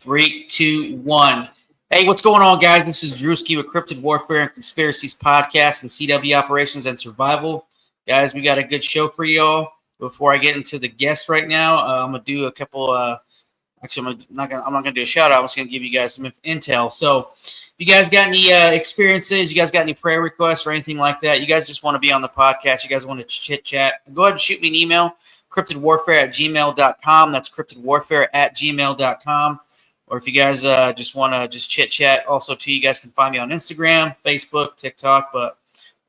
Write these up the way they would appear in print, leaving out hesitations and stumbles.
Three, two, one. Hey, what's going on, guys? This is Drewski with Cryptid Warfare and Conspiracies Podcast and CW Operations and Survival. Guys, we got a good show for y'all. Before I get into the guest right now, I'm gonna do a couple. Actually, I'm not gonna do a shout out. I'm just gonna give you guys some intel. So, if you guys got any experiences, you guys got any prayer requests or anything like that, you guys just want to be on the podcast, you guys want to chit chat, go ahead and shoot me an email, cryptidwarfare@gmail.com. That's cryptidwarfare@gmail.com. Or if you guys just want to just chit chat, also too, you guys can find me on Instagram, Facebook, TikTok, but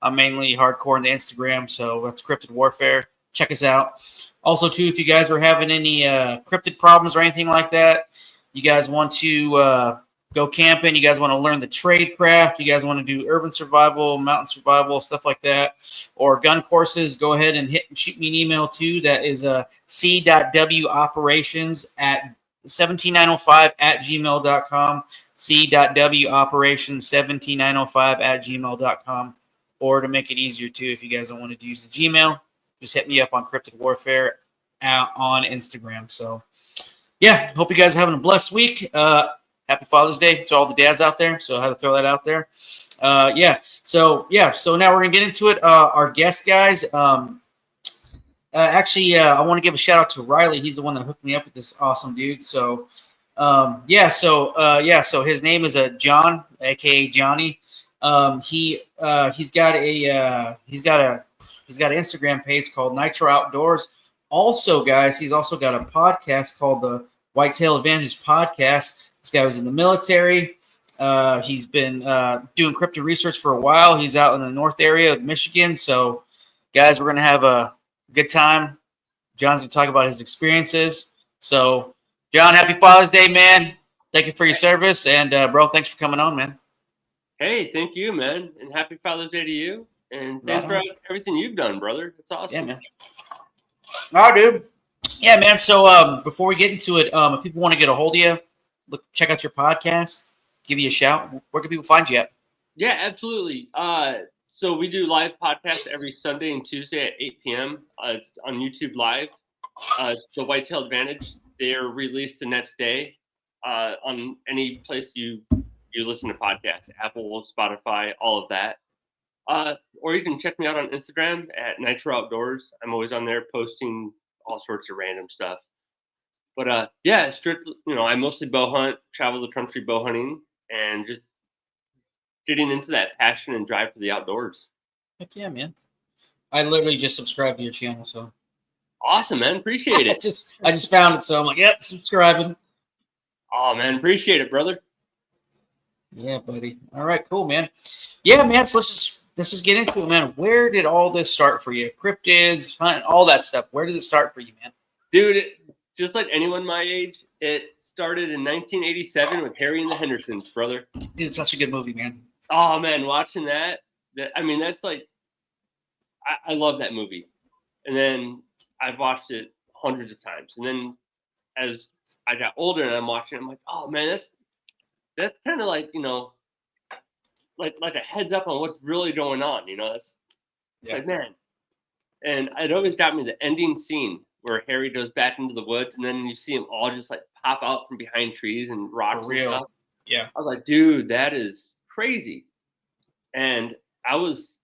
I'm mainly hardcore in the Instagram, so that's Cryptid Warfare. Check us out. Also too, if you guys are having any cryptid problems or anything like that, you guys want to go camping, you guys want to learn the trade craft, you guys want to do urban survival, mountain survival, stuff like that, or gun courses, go ahead and shoot me an email too. That is c.woperations@17905@gmail.com, c.woperations17905@gmail.com. Or to make it easier too, if you guys don't want to use the Gmail, just hit me up on Cryptid Warfare on Instagram. So yeah, hope you guys are having a blessed week. Happy Father's Day to all the dads out there. So I had to throw that out there. So now we're gonna get into it. Our guest, guys. Actually, I want to give a shout out to Riley. He's the one that hooked me up with this awesome dude. So, so his name is John, aka Johnny. He's got an Instagram page called Nitro Outdoors. Also, guys, he's also got a podcast called the whitetailadvantage podcast. This guy was in the military. He's been doing cryptid research for a while. He's out in the north area of Michigan. So, guys, we're gonna have a good time. John's gonna talk about his experiences. So, John, happy Father's Day, man. Thank you for your service, and bro, thanks for coming on, man. Hey, thank you, man, and happy Father's Day to you, and thanks for everything you've done, brother. It's awesome. Yeah, man. All right, dude. Yeah, man. So, before we get into it, if people want to get a hold of you, check out your podcast, give you a shout. Where can people find you at? Yeah, absolutely. So we do live podcasts every Sunday and Tuesday at 8 p.m. It's on YouTube Live. The Whitetail Advantage. They are released the next day on any place you listen to podcasts, Apple, Spotify, all of that. Or you can check me out on Instagram at Nitro Outdoors. I'm always on there posting all sorts of random stuff. But yeah, strictly, I mostly bow hunt, travel the country bow hunting, and just getting into that passion and drive for the outdoors. Heck yeah, man. I literally just subscribed to your channel, so. Awesome, man. Appreciate it. I just found it, so I'm like, yep, subscribing. Oh, man. Appreciate it, brother. Yeah, buddy. All right, cool, man. Yeah, man, so let's just get into it, man. Where did all this start for you? Cryptids, hunting, all that stuff. Where did it start for you, man? Dude, just like anyone my age, it started in 1987 with Harry and the Hendersons, brother. Dude, it's such a good movie, man. Oh, man, watching that's like, I love that movie. And then I've watched it hundreds of times. And then as I got older and I'm watching it, I'm like, oh, man, that's kind of like, like a heads up on what's really going on, Like, man. And it always got me the ending scene where Harry goes back into the woods and then you see them all just like pop out from behind trees and rocks and stuff. Yeah. I was like, dude, that is crazy. And I was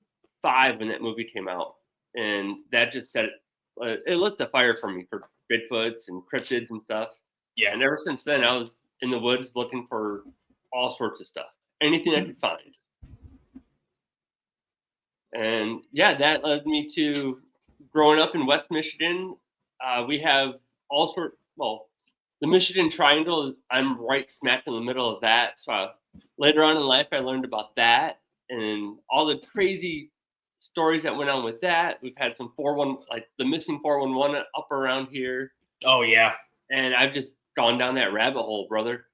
5 when that movie came out. And that just set it lit the fire for me for Bigfoots and cryptids and stuff. Yeah. And ever since then, I was in the woods looking for all sorts of stuff, anything I could find. And yeah, that led me to growing up in West Michigan. We have all sorts. Well, the Michigan Triangle. I'm right smack in the middle of that. So later on in life, I learned about that and all the crazy stories that went on with that. We've had some 411, like the missing 411 up around here. Oh yeah. And I've just gone down that rabbit hole, brother.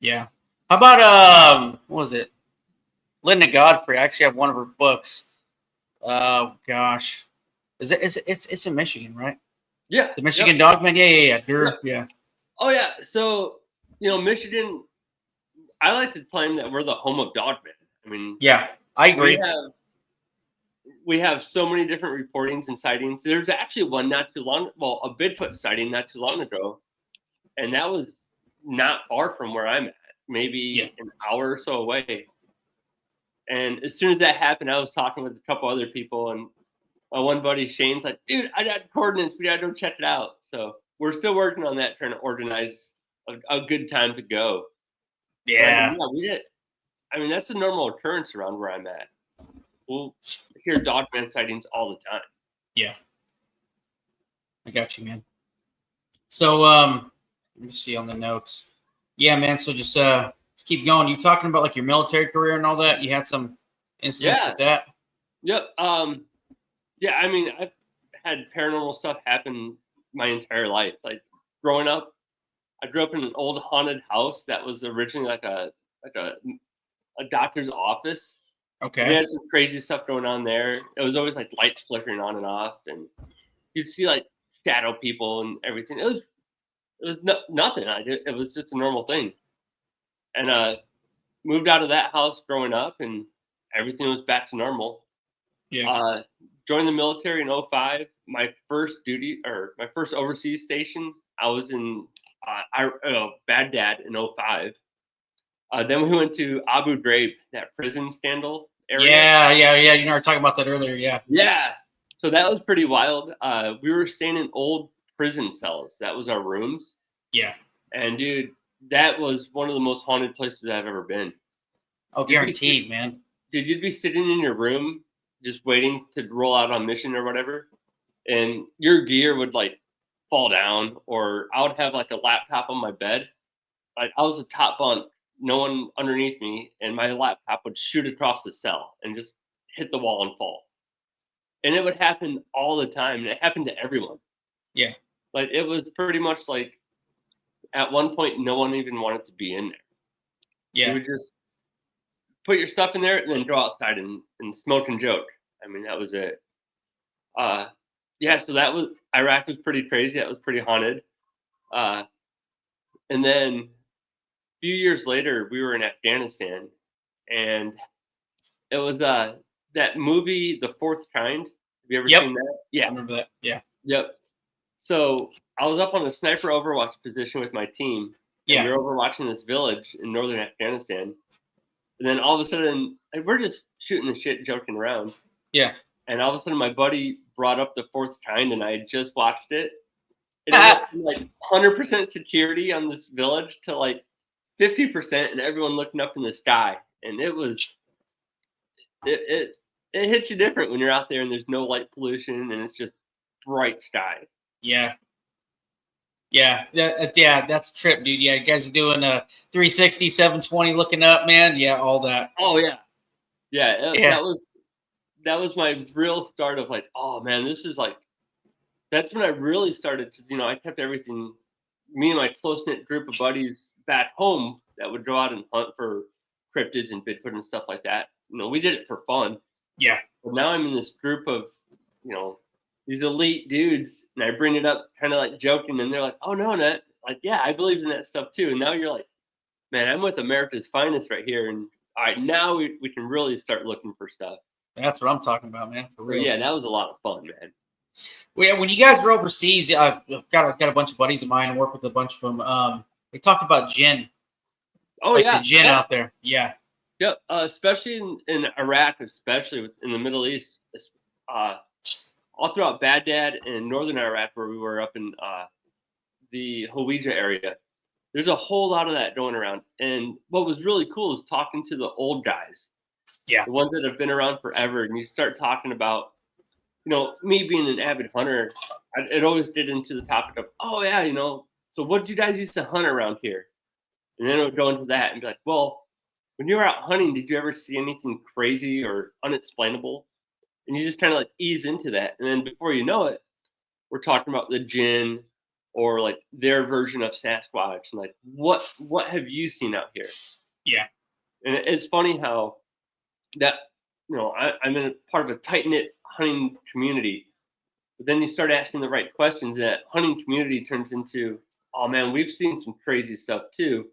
Yeah. How about what was it? Linda Godfrey. I actually have one of her books. Oh gosh. It's in Michigan, right? Yeah. The Michigan Dogman. Yeah. Yeah. Oh yeah. So Michigan. I like to claim that we're the home of dogmen. I mean, yeah, I agree. We have so many different reportings and sightings. There's actually one a Bigfoot sighting not too long ago, and that was not far from where I'm at, maybe an hour or so away. And as soon as that happened, I was talking with a couple other people, and my one buddy Shane's like, "Dude, I got coordinates. We gotta go check it out." So we're still working on that, trying to organize a good time to go. Yeah. We did. I mean, that's a normal occurrence around where I'm at. We'll hear dogman sightings all the time. Yeah. I got you, man. So, let me see on the notes. Yeah, man. So just keep going. You talking about like your military career and all that? You had some incidents with that? Yep. Yeah, I mean, I've had paranormal stuff happen my entire life. Like growing up, I grew up in an old haunted house that was originally like a doctor's office. Okay. And they had some crazy stuff going on there. It was always like lights flickering on and off, and you'd see like shadow people and everything. It was nothing. It was just a normal thing. And moved out of that house growing up, and everything was back to normal. Yeah. Joined the military in 2005. My first overseas station, I was in Baghdad in 2005. Then we went to Abu Ghraib, that prison scandal area. Yeah. You and I were talking about that earlier. Yeah. Yeah. So that was pretty wild. We were staying in old prison cells. That was our rooms. Yeah. And dude, that was one of the most haunted places I've ever been. Oh, guaranteed, man. Dude, you'd be sitting in your room just waiting to roll out on mission or whatever, and your gear would like fall down, or I would have like a laptop on my bed. Like I was a top bunk, no one underneath me, and my laptop would shoot across the cell and just hit the wall and fall. And it would happen all the time, and it happened to everyone. Yeah. Like it was pretty much like at one point no one even wanted to be in there. Yeah. You would just put your stuff in there and then go outside and smoke and joke. I mean, that was it. Yeah, so Iraq was pretty crazy. That was pretty haunted. And then a few years later, we were in Afghanistan, and it was that movie, The Fourth Kind. Have you ever seen that? Yeah. I remember that. Yeah. Yep. So I was up on a sniper overwatch position with my team. And we were overwatching this village in northern Afghanistan. And then all of a sudden, like, we're just shooting the shit, joking around. Yeah. And all of a sudden, my buddy brought up The Fourth Kind, and I had just watched it. And it went from like 100% security on this village to like 50%, and everyone looking up in the sky. And it hits you different when you're out there and there's no light pollution and it's just bright sky. Yeah. Yeah, that's a trip, dude. Yeah, you guys are doing a 360, 720 looking up, man. Yeah, all that. Oh, yeah. Yeah. That was my real start of like, oh, man, this is like, that's when I really started to, I kept everything, me and my close-knit group of buddies back home that would go out and hunt for cryptids and Bigfoot and stuff like that. We did it for fun. Yeah. But now I'm in this group of, these elite dudes, and I bring it up kind of like joking, and they're like, oh, no, Nat. Like, yeah, I believe in that stuff too. And now you're like, man, I'm with America's finest right here. And all right, now we can really start looking for stuff. That's what I'm talking about, man. For real. But yeah, that was a lot of fun, man. Well, yeah, when you guys were overseas, I've got a bunch of buddies of mine and work with a bunch of them. They talked about JINN. Oh, like the JINN out there. Yeah. Yep. Especially in Iraq, especially in the Middle East. All throughout Baghdad and northern Iraq, where we were up in the Hawija area, there's a whole lot of that going around. And what was really cool is talking to the old guys. Yeah. The ones that have been around forever. And you start talking about, me being an avid hunter, it always did into the topic of, oh, yeah, so what did you guys used to hunt around here? And then it would go into that and be like, well, when you were out hunting, did you ever see anything crazy or unexplainable? And you just kind of like ease into that. And then before you know it, we're talking about the JINN or like their version of Sasquatch. And like, what have you seen out here? Yeah. And it's funny how that, I'm in a part of a tight-knit hunting community. But then you start asking the right questions, and that hunting community turns into, oh man, we've seen some crazy stuff too.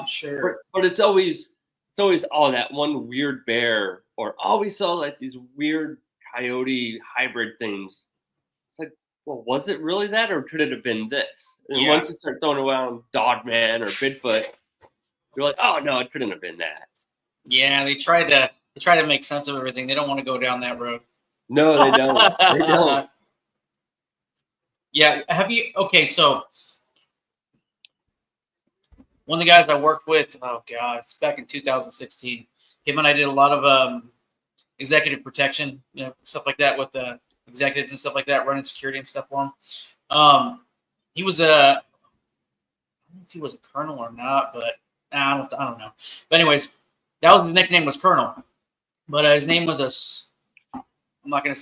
Sure. But it's always oh, that one weird bear, or oh, we saw like these weird coyote hybrid things. It's like, well, was it really that, or could it have been this? And once you start throwing around Dogman or Bigfoot, you're like, oh no, it couldn't have been that. Yeah, they try to make sense of everything. They don't want to go down that road. No, they don't. They don't. Yeah. Okay, so one of the guys I worked with, oh god, it's back in 2016. Him and I did a lot of executive protection, stuff like that with the executives and stuff like that, running security and stuff for him. He was I don't know if he was a colonel or not, but I don't know. But anyways, that was his nickname was Colonel, but his name was I'm not gonna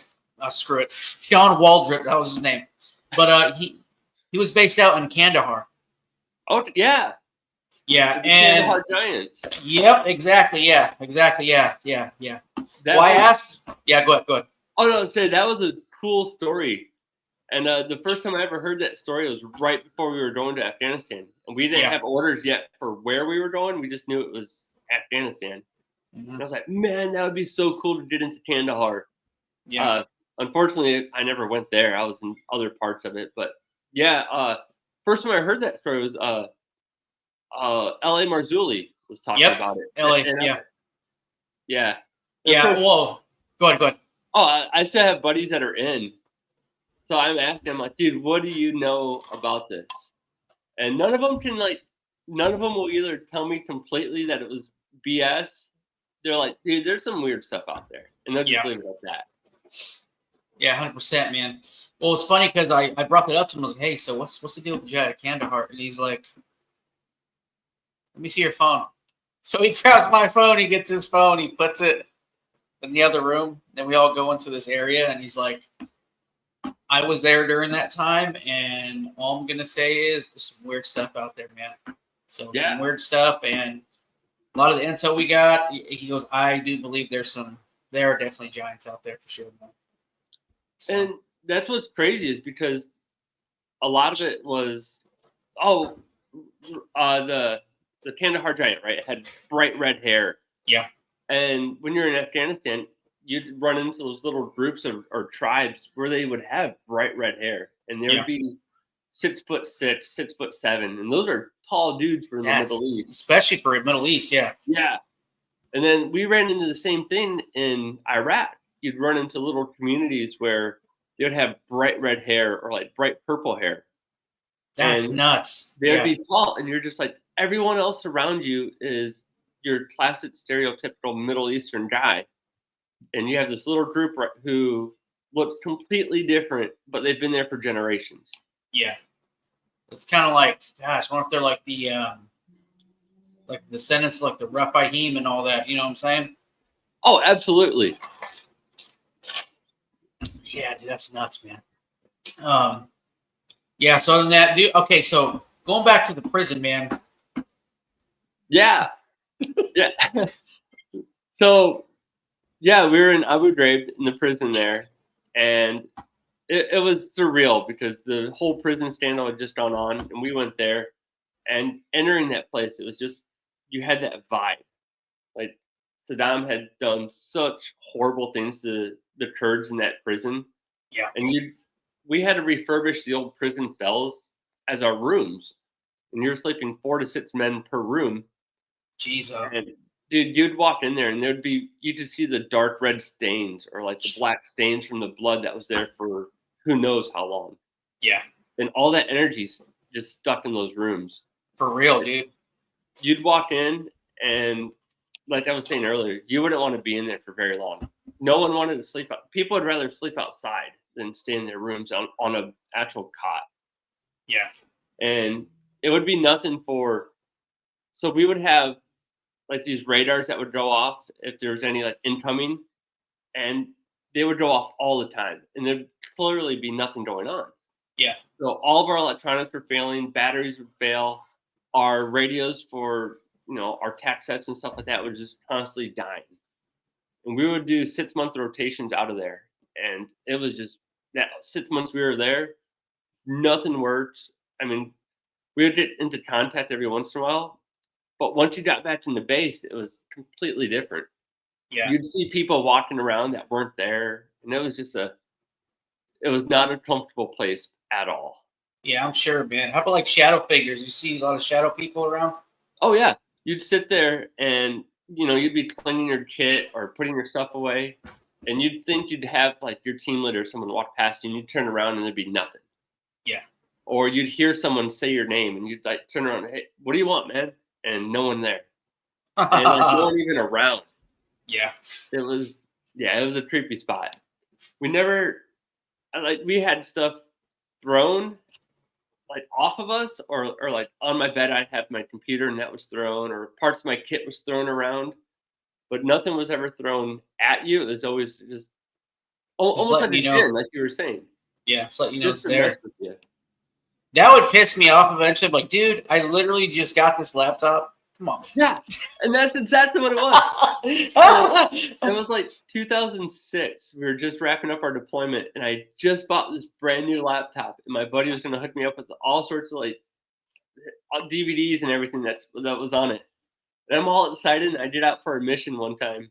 screw it. Sean Waldrip, that was his name. But he was based out in Kandahar. Oh yeah. Yeah, the and Kandahar Giants. Yep, exactly. Yeah, exactly. Yeah. Why ask? Yeah, go ahead. Oh no, say that was a cool story, and the first time I ever heard that story was right before we were going to Afghanistan, and we didn't have orders yet for where we were going. We just knew it was Afghanistan. Mm-hmm. And I was like, man, that would be so cool to get into Kandahar. Yeah. Unfortunately, I never went there. I was in other parts of it, but yeah. First time I heard that story was L.A. Marzulli was talking about it. L.A. Yeah. Whoa. Go ahead. Oh, I still have buddies that are in. So I'm asking them, like, dude, what do you know about this? And none of them will either tell me completely that it was BS. They're like, dude, there's some weird stuff out there. And they'll just leave it at that. Yeah, 100%, man. Well, it's funny because I brought that up to him. I was like, hey, so what's the deal with the Giant Kandahar? And he's like, let me see your phone. So he grabs my phone, he gets his phone, he puts it in the other room. Then we all go into this area, and he's like, I was there during that time, and all I'm going to say is there's some weird stuff out there, man. So some weird stuff, and a lot of the intel we got, he goes, I do believe there are definitely giants out there for sure, man. So. And that's what's crazy is because a lot of it was, the Kandahar giant, right? It had bright red hair. Yeah. And when you're in Afghanistan, you'd run into those little groups or tribes where they would have bright red hair. And there would be 6'6", 6'7", and those are tall dudes for the Middle East. Especially for the Middle East, yeah. Yeah. And then we ran into the same thing in Iraq. You'd run into little communities where they would have bright red hair or like bright purple hair. That's nuts. They'd be tall, and you're just like, everyone else around you is your classic stereotypical Middle Eastern guy. And you have this little group who looks completely different, but they've been there for generations. Yeah. It's kind of like, gosh, I wonder if they're like the descendants, like the Rephaim and all that. You know what I'm saying? Oh, absolutely. Yeah, dude, that's nuts, man. Yeah, so other than that, dude, okay, so going back to the prison, man. Yeah. Yeah. So, yeah, we were in Abu Ghraib in the prison there, and it was surreal because the whole prison scandal had just gone on, and we went there, and entering that place, it was just, you had that vibe. Like, Saddam had done such horrible things to the Kurds in that prison. Yeah. And we had to refurbish the old prison cells as our rooms. And you're sleeping 4 to 6 men per room. Jesus. And dude, you'd walk in there and you could see the dark red stains or like the black stains from the blood that was there for who knows how long. Yeah. And all that energy's just stuck in those rooms. For real, dude. You'd walk in and, like I was saying earlier, you wouldn't want to be in there for very long. No one wanted to sleep out. People would rather sleep outside than stay in their rooms on an actual cot. Yeah. And it would be nothing so we would have like these radars that would go off if there was any like incoming, and they would go off all the time, and there'd clearly be nothing going on. Yeah. So all of our electronics were failing, batteries would fail, our radios for, our tac sets and stuff like that were just constantly dying. And we would do 6-month rotations out of there, and it was just that 6 months we were there, nothing worked. I mean, we would get into contact every once in a while, but once you got back in the base, it was completely different. Yeah. You'd see people walking around that weren't there, and it was not a comfortable place at all. Yeah, I'm sure, man. How about like shadow figures? You see a lot of shadow people around? Oh yeah, you'd sit there and you'd be cleaning your kit or putting your stuff away, and you'd think you'd have like your team leader or someone walk past you, and you'd turn around and there'd be nothing. Yeah. Or you'd hear someone say your name, and you'd like turn around, hey, what do you want, man? And no one there, and like no one even around. Yeah. It was a creepy spot. We had stuff thrown like off of us, or like on my bed I'd have my computer and that was thrown, or parts of my kit was thrown around, but nothing was ever thrown at you. It was always just almost like a JINN, like you were saying. Yeah, it's letting you know it's Just to mess there. with you. That would piss me off eventually. I'm like, dude, I literally just got this laptop. Come on. Yeah, and that's exactly what it was. It was like 2006. We were just wrapping up our deployment, and I just bought this brand new laptop, and my buddy was going to hook me up with all sorts of like DVDs and everything that was on it. And I'm all excited, and I get out for a mission one time,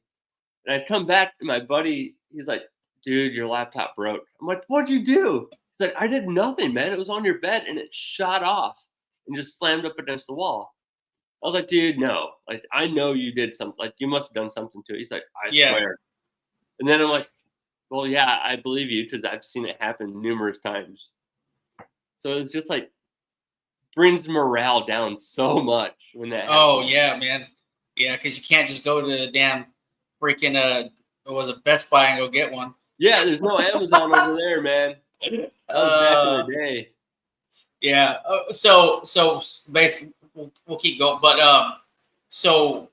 and I come back, and my buddy, he's like, dude, your laptop broke. I'm like, what'd you do? He's like, I did nothing, man. It was on your bed, and it shot off and just slammed up against the wall. I was like, dude, no. Like, I know you did something. Like, you must have done something to it. He's like, I swear. And then I'm like, well, yeah, I believe you because I've seen it happen numerous times. So it's just like brings morale down so much when that happens. Oh, yeah, man. Yeah, because you can't just go to the damn freaking, what was it, Best Buy and go get one. Yeah, there's no Amazon over there, man. That was back in the day. Yeah. So basically, we'll keep going. But so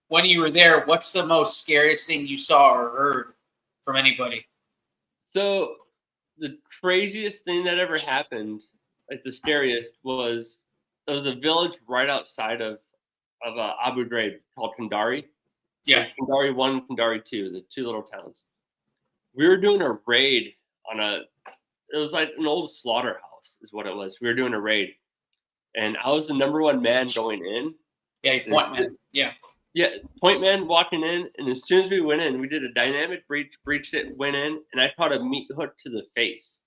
when you were there, what's the most scariest thing you saw or heard from anybody? So the craziest thing that ever happened, like the scariest, was there was a village right outside of Abu Ghraib called Kandari. Yeah. Kandari 1 and Kandari 2, the two little towns. We were doing a raid on it was like an old slaughterhouse is what it was. We were doing a raid. And I was the number one man going in. Yeah, point man. Yeah. Yeah, point man walking in. And as soon as we went in, we did a dynamic breached it, went in, and I caught a meat hook to the face.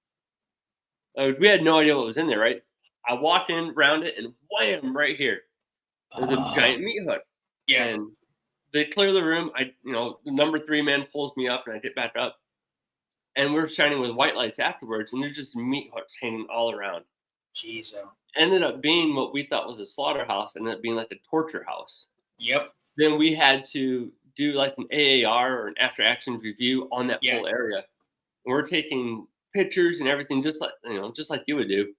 We had no idea what was in there, right? I walked in, round it, and wham, right here. There's a giant meat hook. Yeah. And they clear the room. The number 3 man pulls me up, and I get back up. And we're shining with white lights afterwards, and there's just meat hooks hanging all around. Jeez. Ended up being what we thought was a slaughterhouse, ended up being like a torture house. Yep. Then we had to do like an AAR or an after action review on that whole area. And we're taking pictures and everything just like you would do.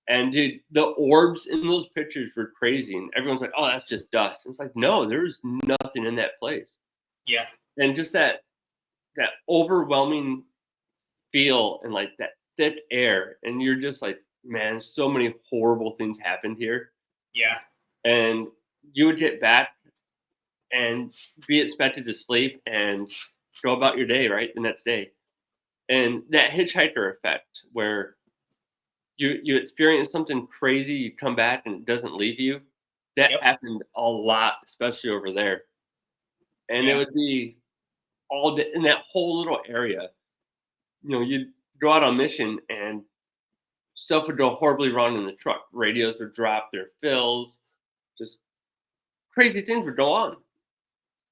And dude, the orbs in those pictures were crazy, and everyone's like, "Oh, that's just dust." And it's like, no, there's nothing in that place. Yeah. And just that overwhelming feel and like that thick air, and you're just like, man, so many horrible things happened here. Yeah. And you would get back and be expected to sleep and go about your day, right, the next day. And that hitchhiker effect where you experience something crazy, you come back and it doesn't leave you, that happened a lot, especially over there. And it would be all day, in that whole little area. You'd go out on mission and stuff would go horribly wrong in the truck. Radios would drop their fills. Just crazy things would go on.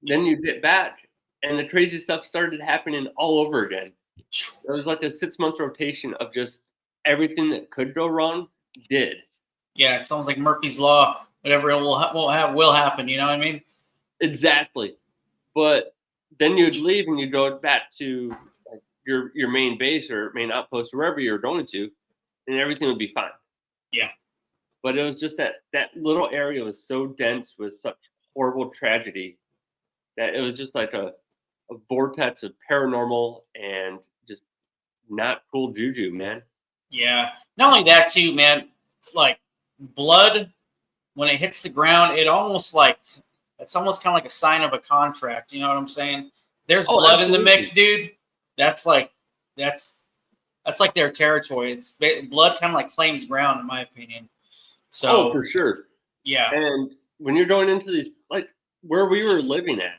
Then you'd get back, and the crazy stuff started happening all over again. It was like a 6-month rotation of just everything that could go wrong did. Yeah, it's almost like Murphy's Law. Whatever will happen. You know what I mean? Exactly. But then you'd leave and you'd go back to like your main base or main outpost, wherever you're going to, and everything would be fine. Yeah. But it was just that little area was so dense with such horrible tragedy that it was just like a vortex of paranormal and just not cool juju, man. Yeah. Not only that, too, man. Like blood, when it hits the ground, it's almost kind of like a sign of a contract. You know what I'm saying? There's blood in the mix, dude. That's that's like their territory. It's blood kind of like claims ground, in my opinion. So, for sure. Yeah. And when you're going into these, like where we were living at,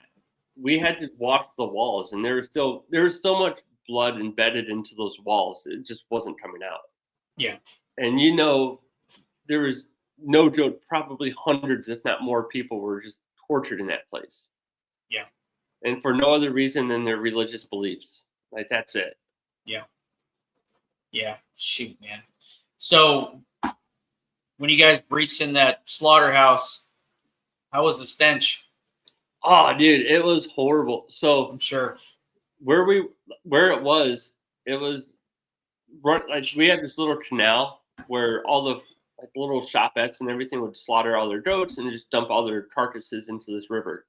we had to walk the walls, and there was so much blood embedded into those walls. It just wasn't coming out. Yeah. And there was no joke, probably hundreds, if not more, people were just tortured in that place. Yeah. And for no other reason than their religious beliefs. Like, that's it. Yeah. Yeah. Shoot, man. So when you guys breached in that slaughterhouse, how was the stench? Oh, dude, it was horrible. So I'm sure where it was like we had this little canal where all the like little shopettes and everything would slaughter all their goats and just dump all their carcasses into this river,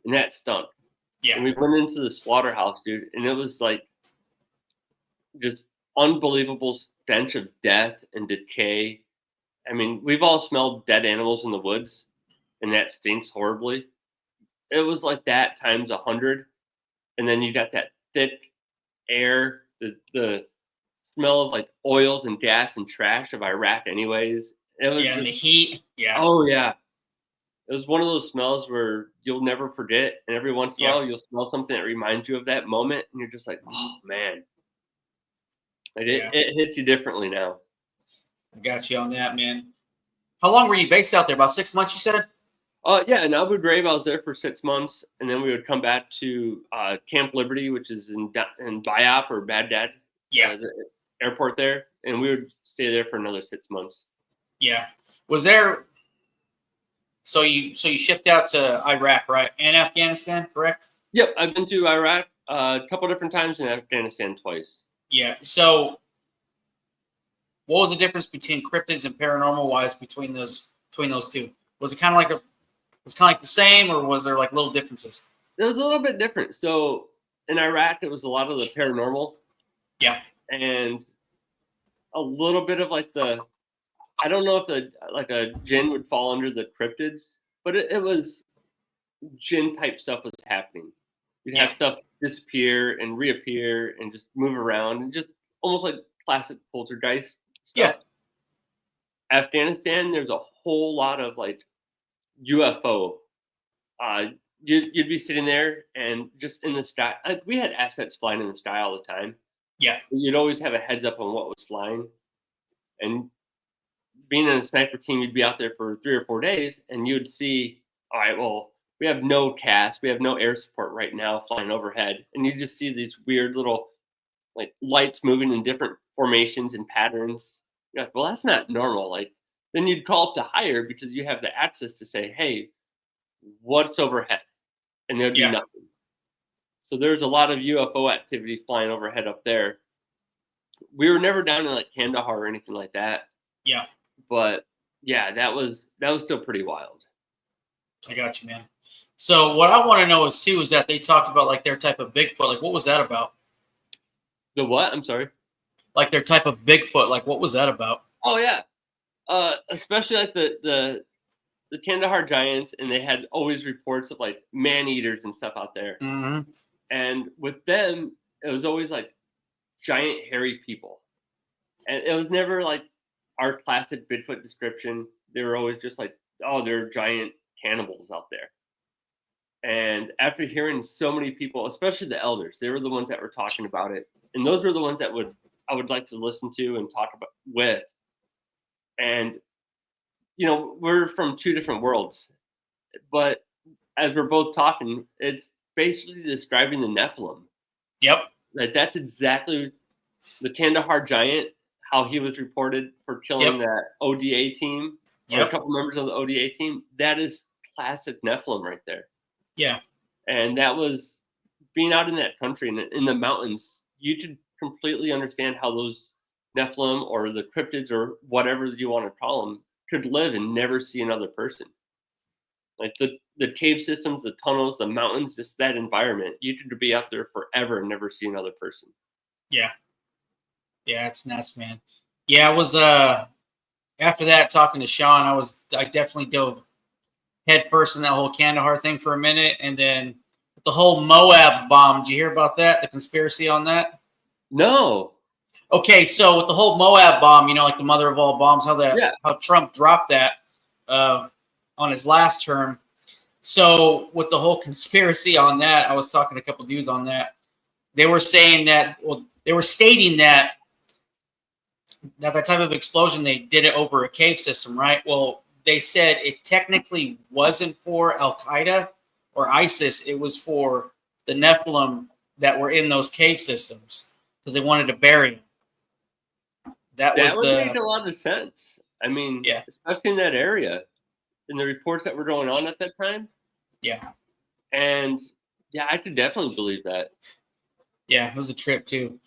and that stunk. Yeah. And we went into the slaughterhouse, dude, and it was like just unbelievable stench of death and decay. I mean, we've all smelled dead animals in the woods, and that stinks horribly. It was like that times 100, and then you got that thick air, the smell of like oils and gas and trash of Iraq anyways. It was and the heat. Yeah. Oh yeah. It was one of those smells where you'll never forget, and every once in a while you'll smell something that reminds you of that moment, and you're just like, oh man. Like it hits you differently now. I got you on that, man. How long were you based out there? About 6 months, you said? Yeah, in Abu Ghraib, I was there for 6 months, and then we would come back to Camp Liberty, which is in Biop or Baghdad, the airport there, and we would stay there for another 6 months. Yeah. Was there? So you shipped out to Iraq, right, and Afghanistan, correct? Yep, I've been to Iraq a couple different times and Afghanistan twice. Yeah. So, what was the difference between cryptids and paranormal wise between those two? Was it kind of like the same, or was there like little differences? It was a little bit different. So in Iraq, it was a lot of the paranormal. Yeah. And a little bit of like I don't know if a jinn would fall under the cryptids, but it was jinn type stuff was happening. You'd have stuff disappear and reappear and just move around and just almost like classic poltergeist stuff. Yeah. Afghanistan, there's a whole lot of like UFO. You'd be sitting there and just in the sky. We had assets flying in the sky all the time. Yeah. You'd always have a heads up on what was flying. And being in a sniper team, you'd be out there for 3 or 4 days and you'd see, all right, well, we have no CAS, we have no air support right now flying overhead. And you just see these weird little like lights moving in different formations and patterns. You're like, well, that's not normal. Like, then you'd call up to higher because you have the access to say, hey, what's overhead? And there'd be nothing. So there's a lot of UFO activity flying overhead up there. We were never down in like Kandahar or anything like that. Yeah. But yeah, that was still pretty wild. I got you, man. So what I want to know is that they talked about like their type of Bigfoot. Like, what was that about? The what? I'm sorry. Like their type of Bigfoot. Like, what was that about? Oh yeah. Especially like the Kandahar giants, and they had always reports of like man eaters and stuff out there. Mm-hmm. And with them, it was always like giant hairy people, and it was never like our classic Bigfoot description. They were always just like, oh, they're giant cannibals out there. And after hearing so many people, especially the elders, they were the ones that were talking about it, and those were the ones that I would like to listen to and talk about with. And we're from two different worlds, but as we're both talking, it's basically describing the Nephilim. Yep. Like that's exactly the Kandahar giant, how he was reported for killing that ODA team, or a couple members of the ODA team. That is classic Nephilim right there. Yeah. And that was being out in that country and in the mountains, you could completely understand how those Nephilim or the cryptids or whatever you want to call them could live and never see another person. Like the cave systems, the tunnels, the mountains, just that environment, you could be out there forever and never see another person. Yeah. Yeah, it's nuts, man. Yeah, I was after that talking to Sean, I definitely dove head first in that whole Kandahar thing for a minute, and then the whole Moab bomb. Did you hear about that? The conspiracy on that? No. Okay, so with the whole Moab bomb, like the mother of all bombs, how Trump dropped that on his last term. So with the whole conspiracy on that, I was talking to a couple dudes on that. They were saying that, they were stating that type of explosion, they did it over a cave system, right? Well, they said it technically wasn't for Al Qaeda or ISIS. It was for the Nephilim that were in those cave systems because they wanted to bury them. That would make a lot of sense. I mean, yeah, especially in that area, in the reports that were going on at that time. Yeah. And yeah, I could definitely believe that. Yeah, it was a trip too.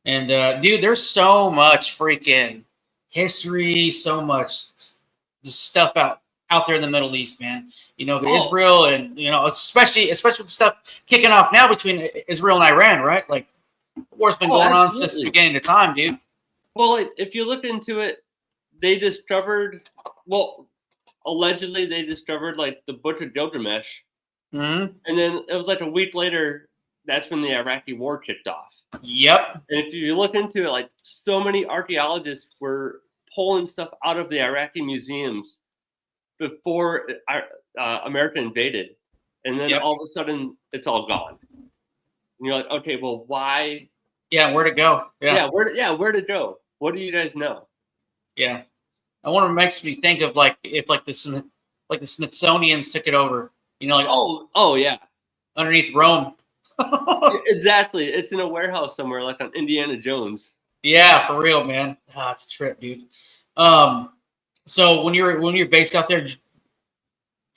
And dude, there's so much freaking history, so much stuff out there in the Middle East, man. Israel, and especially with the stuff kicking off now between Israel and Iran, right? Like, war's been going on since the beginning of time, dude. Well, if you look into it, they discovered, allegedly they discovered like the Book of Gilgamesh, and then it was like a week later. That's when the Iraqi war kicked off. Yep. And if you look into it, like so many archaeologists were pulling stuff out of the Iraqi museums before America invaded, and then all of a sudden it's all gone. And you're like, okay, well, why? Yeah, where'd it go? Where'd it go? What do you guys know? Yeah, I wonder. It makes me think of if the Smithsonian's took it over. Underneath Rome. Exactly. It's in a warehouse somewhere, like on Indiana Jones. Yeah, for real, man. It's a trip, dude. So when you're based out there,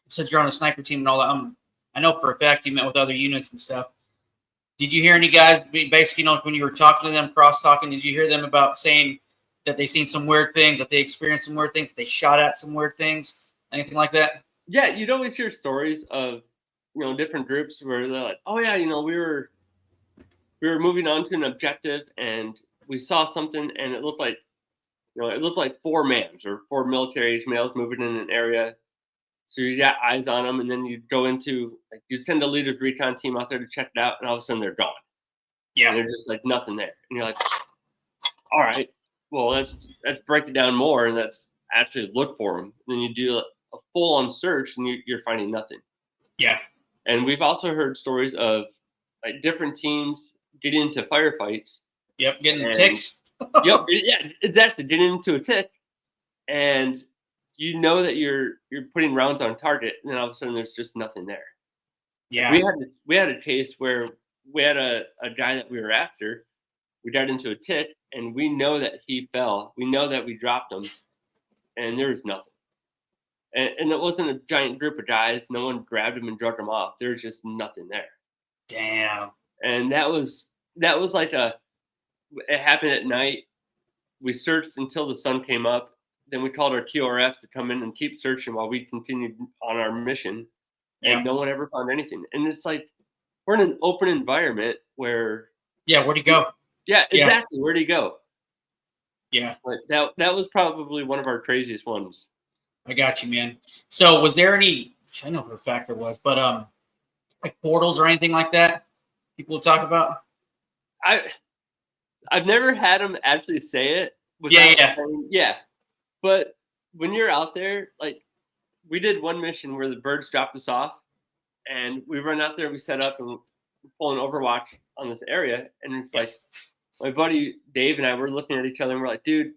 since you're on a sniper team and all that, I know for a fact you met with other units and stuff. Did you hear any guys basically, when you were talking to them, cross talking? Did you hear them about saying that they seen some weird things, that they experienced some weird things, that they shot at some weird things, anything like that? Yeah, you'd always hear stories of different groups where they're like, oh yeah, we were moving on to an objective and we saw something and it looked like 4 males or 4 military males moving in an area. So you got eyes on them, and then you go into you send a leader's recon team out there to check it out, and all of a sudden they're gone. Yeah, and they're just like nothing there, and you're like, all right, well let's break it down more, and let's actually look for them. And then you do a full-on search, and you're finding nothing. Yeah, and we've also heard stories of different teams getting into firefights. Yep, getting ticks. Yep, yeah, exactly, getting into a tick, and that you're putting rounds on target, and then all of a sudden there's just nothing there. Yeah, we had a case where we had a guy that we were after. We got into a tick, and we know that he fell. We know that we dropped him, and there was nothing. And it wasn't a giant group of guys. No one grabbed him and drug him off. There was just nothing there. Damn. And that was like it happened at night. We searched until the sun came up. Then we called our QRF to come in and keep searching while we continued on our mission, and no one ever found anything. And it's like we're in an open environment where where'd he go? Yeah, exactly. Where'd he go? Yeah, but that was probably one of our craziest ones. I got you, man. So was there any? I know for a fact there was, but like portals or anything like that people talk about? I've never had them actually say it. Yeah. But when you're out there, like we did one mission where the birds dropped us off, and we run out there, we set up, and we're pulling Overwatch on this area, and it's like my buddy Dave and I were looking at each other, and we're like, dude,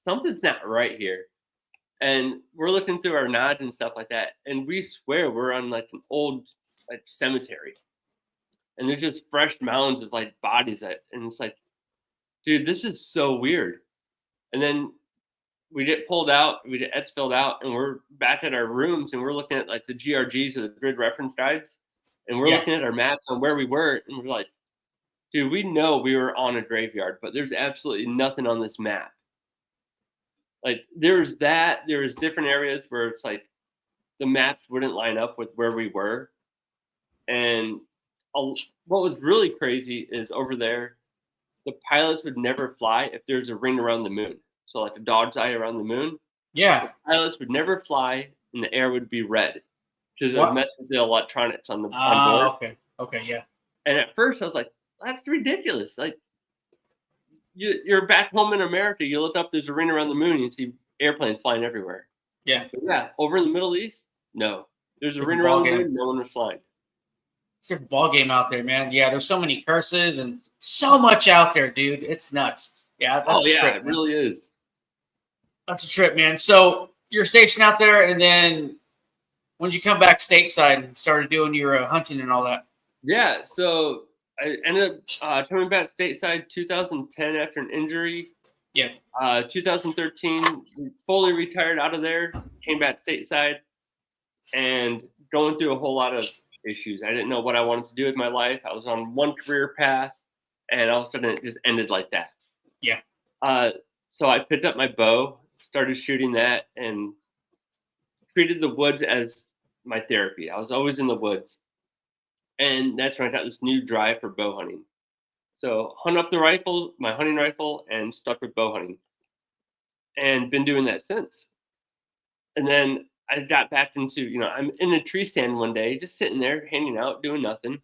something's not right here. And we're looking through our nods and stuff like that, and we swear we're on like an old cemetery, and there's just fresh mounds of bodies, and it's like, dude, this is so weird. And then we get pulled out, we get ETS filled out, and we're back at our rooms, and we're looking at the GRGs or the grid reference guides, and we're looking at our maps on where we were, and we're like, dude, we know we were on a graveyard, but there's absolutely nothing on this map. There's different areas where it's the maps wouldn't line up with where we were. And what was really crazy is over there, the pilots would never fly if there's a ring around the moon. So a dog's eye around the moon. Yeah. The pilots would never fly, and the air would be red because it would mess with the electronics on board. Okay, yeah. And at first I was like, that's ridiculous. you're back home in America. You look up, there's a ring around the moon, and you see airplanes flying everywhere. Yeah. But yeah, over in the Middle East, no. There's a ring Different around the ballgame. moon, no one was flying. It's a different ball game out there, man. Yeah, there's so many curses and so much out there, dude. It's nuts. Yeah, that's a trip. It really is. That's a trip, man. So you're stationed out there, and then when did you come back stateside and started doing your hunting and all that? Yeah, so I ended up coming back stateside 2010 after an injury. Yeah. 2013, fully retired out of there, came back stateside, and going through a whole lot of issues. I didn't know what I wanted to do with my life. I was on one career path, and all of a sudden it just ended like that. Yeah. So I picked up my bow, started shooting that, and treated the woods as my therapy. I was always in the woods. And that's when I got this new drive for bow hunting. So hung up the rifle, my hunting rifle, and stuck with bow hunting. And been doing that since. And then I got back into, I'm in a tree stand one day, just sitting there, hanging out, doing nothing.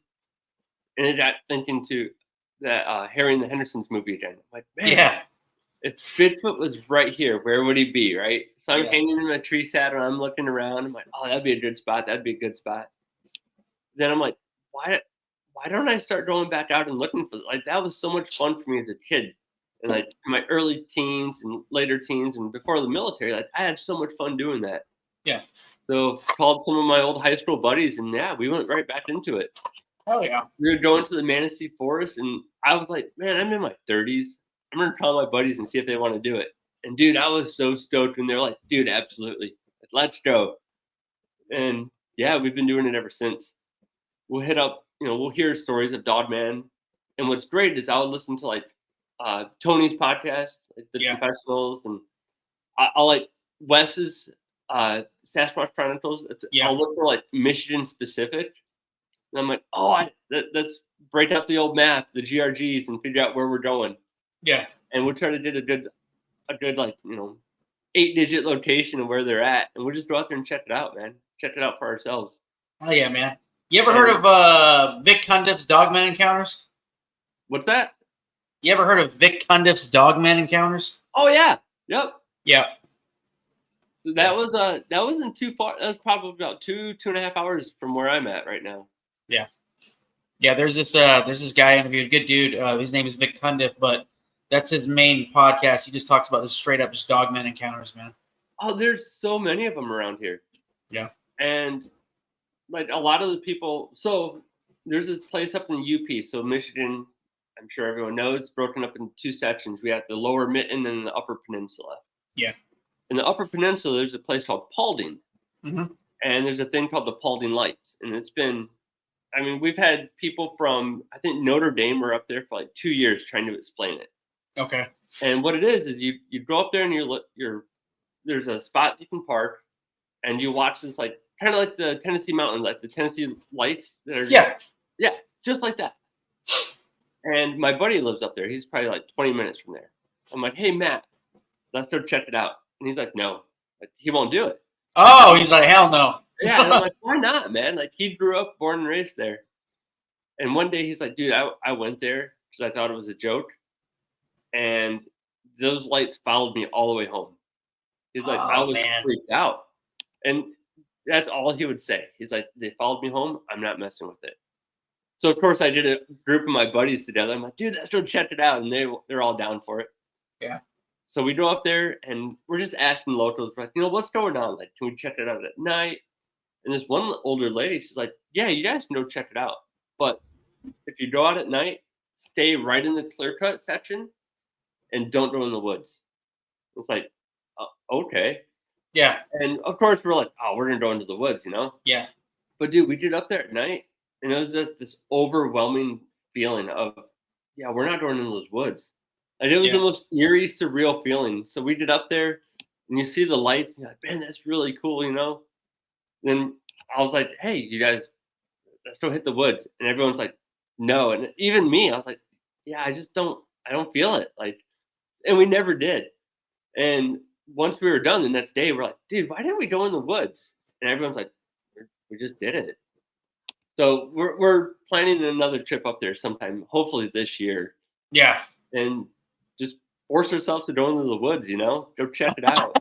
And I got thinking to that Harry and the Hendersons movie again. I'm like, man, Yeah. if Bigfoot was right here, where would he be, right? So I'm hanging in a tree stand and I'm looking around. I'm like, oh, that'd be a good spot. That'd be a good spot. Then I'm like, why don't I start going back out and looking for, like, that was so much fun for me as a kid. And like my early teens and later teens and before the military, like I had so much fun doing that. Yeah. So called some of my old high school buddies, and yeah, we went right back into it. Oh yeah. We were going to the Manistee Forest, and I was like, man, I'm in my 30s. I'm gonna call my buddies and see if they want to do it. And dude, I was so stoked when they're like, dude, absolutely, let's go. And yeah, we've been doing it ever since. We'll hit up, we'll hear stories of Dogman. And what's great is I'll listen to like Tony's podcast, like the Confessionals, and I'll like Wes's Sasquatch Chronicles. I'll look for like Michigan specific. And I'm like, let's break out the old map, the GRGs, and figure out where we're going. Yeah. And we'll try to do a good like 8-digit location of where they're at, and we'll just go out there and check it out, man. Check it out for ourselves. Oh yeah, man. You ever heard of Vic Cundiff's Dogman Encounters? What's that? You ever heard of Vic Cundiff's Dogman Encounters? Oh yeah. Yep. Yeah. So that wasn't too far. That was probably about 2.5 hours from where I'm at right now. Yeah. Yeah, there's this guy I interviewed, good dude. His name is Vic Cundiff, but that's his main podcast. He just talks about this straight up just Dogman Encounters, man. Oh, there's so many of them around here. Yeah. And like a lot of the people, so there's this place up in the UP. So Michigan, I'm sure everyone knows, broken up into two sections. We have the Lower Mitten and the Upper Peninsula. Yeah. In the Upper Peninsula, there's a place called Paulding. Mm-hmm. And there's a thing called the Paulding Lights. And it's been, we've had people from, I think Notre Dame were up there for like 2 years trying to explain it. Okay. And what it is you go up there and there's a spot you can park, and you watch this like kind of like the Tennessee Mountains, like the Tennessee Lights that are just like that. And my buddy lives up there. He's probably like 20 minutes from there. I'm like, hey Matt, let's go check it out. And he's like, no, like, he won't do it. Oh, he's like, hell no. Yeah, and I'm like, why not, man? Like he grew up, born and raised there. And one day he's like, dude, I went there because I thought it was a joke. And those lights followed me all the way home. He's like, I was freaked out. And that's all he would say. He's like, they followed me home. I'm not messing with it. So, of course, I did a group of my buddies together. I'm like, dude, let's go check it out. And they're all down for it. Yeah. So we go up there, and we're just asking locals, like, what's going on? Like, can we check it out at night? And this one older lady, she's like, yeah, you guys can go check it out. But if you go out at night, stay right in the clear cut section and don't go in the woods. It's like, okay. Yeah. And of course we're like, oh, we're gonna go into the woods, Yeah. But dude, we did up there at night, and it was just this overwhelming feeling of, yeah, we're not going into those woods. Like it was the most eerie, surreal feeling. So we did up there, and you see the lights, and you're like, man, that's really cool, Then I was like, hey, you guys, let's go hit the woods. And everyone's like, no. And even me, I was like, yeah, I don't feel it. Like, and we never did. And once we were done the next day, we're like, dude, why didn't we go in the woods? And everyone's like, we just did it. So we're planning another trip up there sometime, hopefully this year. Yeah. And force ourselves to go into the woods, go check it out.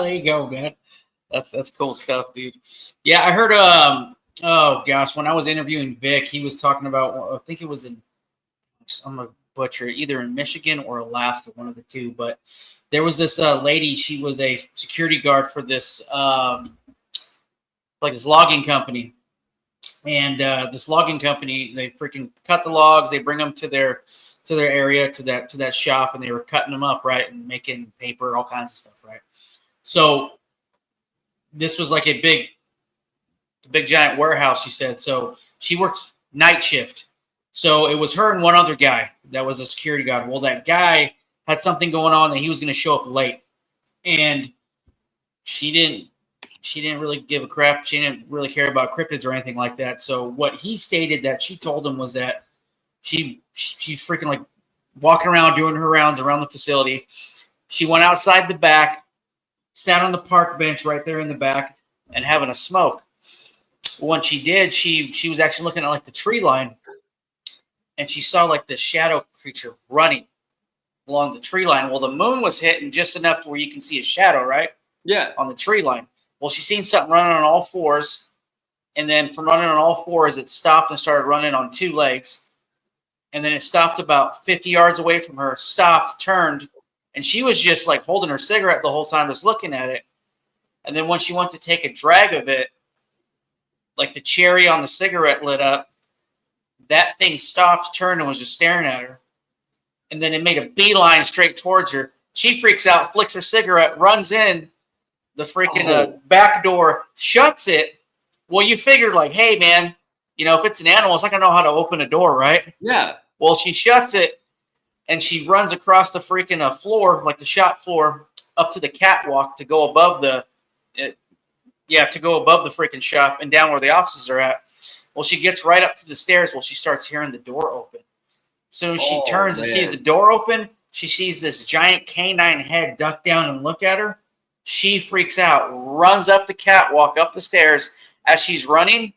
There you go, man. That's cool stuff, dude. Yeah, I heard oh gosh, when I was interviewing Vic, he was talking about, I think it was in, I'm a butcher, either in Michigan or Alaska, one of the two, but there was this lady, she was a security guard for this like this logging company. And this logging company, they freaking cut the logs, they bring them to their area, to that shop, and they were cutting them up, right, and making paper, all kinds of stuff, right? So this was like a big giant warehouse, she said. So she worked night shift. So it was her and one other guy that was a security guard. Well, that guy had something going on that he was going to show up late, and she didn't really give a crap. She didn't really care about cryptids or anything like that. So what he stated that she told him was that she freaking like walking around doing her rounds around the facility. She went outside the back, sat on the park bench right there in the back, and having a smoke. When she did, she was actually looking at like the tree line, and she saw like the shadow creature running along the tree line. Well, the moon was hitting just enough to where you can see a shadow, right? Yeah. On the tree line. Well, she seen something running on all fours, and then from running on all fours, it stopped and started running on two legs, and then it stopped about 50 yards away from her, stopped, turned, and she was just like holding her cigarette the whole time, just looking at it. And then when she went to take a drag of it, like the cherry on the cigarette lit up, that thing stopped, turned, and was just staring at her. And then it made a beeline straight towards her. She freaks out, flicks her cigarette, runs in the freaking back door, shuts it. Well, you figured like, hey, man, if it's an animal, it's not going to know how to open a door, right? Yeah. Well, she shuts it, and she runs across the freaking floor, like the shop floor, up to the catwalk to go above the freaking shop and down where the offices are at. Well, she gets right up to the stairs. Well, she starts hearing the door open. So she turns and sees the door open. She sees this giant canine head duck down and look at her. She freaks out, runs up the catwalk, up the stairs. As she's running,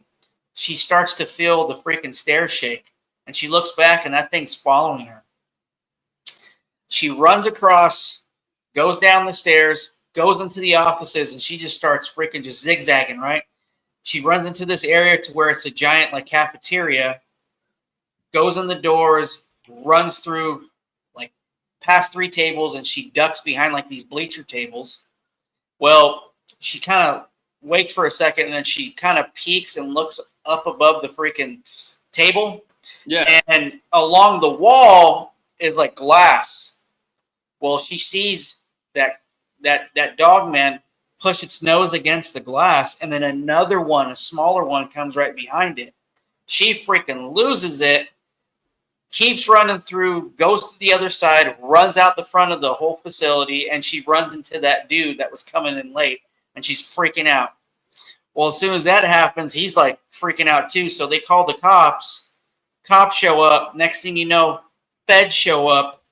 she starts to feel the freaking stairs shake. And she looks back, and that thing's following her. She runs across, goes down the stairs, goes into the offices, and she just starts freaking just zigzagging, right? She runs into this area to where it's a giant like cafeteria, goes in the doors, runs through like past 3 tables, and she ducks behind like these bleacher tables. Well, she kind of waits for a second, and then she kind of peeks and looks up above the freaking table. Yeah. And along the wall is like glass. Well, she sees that dog man push its nose against the glass, and then another one, a smaller one, comes right behind it. She freaking loses it, keeps running through, goes to the other side, runs out the front of the whole facility, and she runs into that dude that was coming in late, and she's freaking out. Well, as soon as that happens, he's like freaking out too, so they call the cops. Cops show up. Next thing you know, feds show up,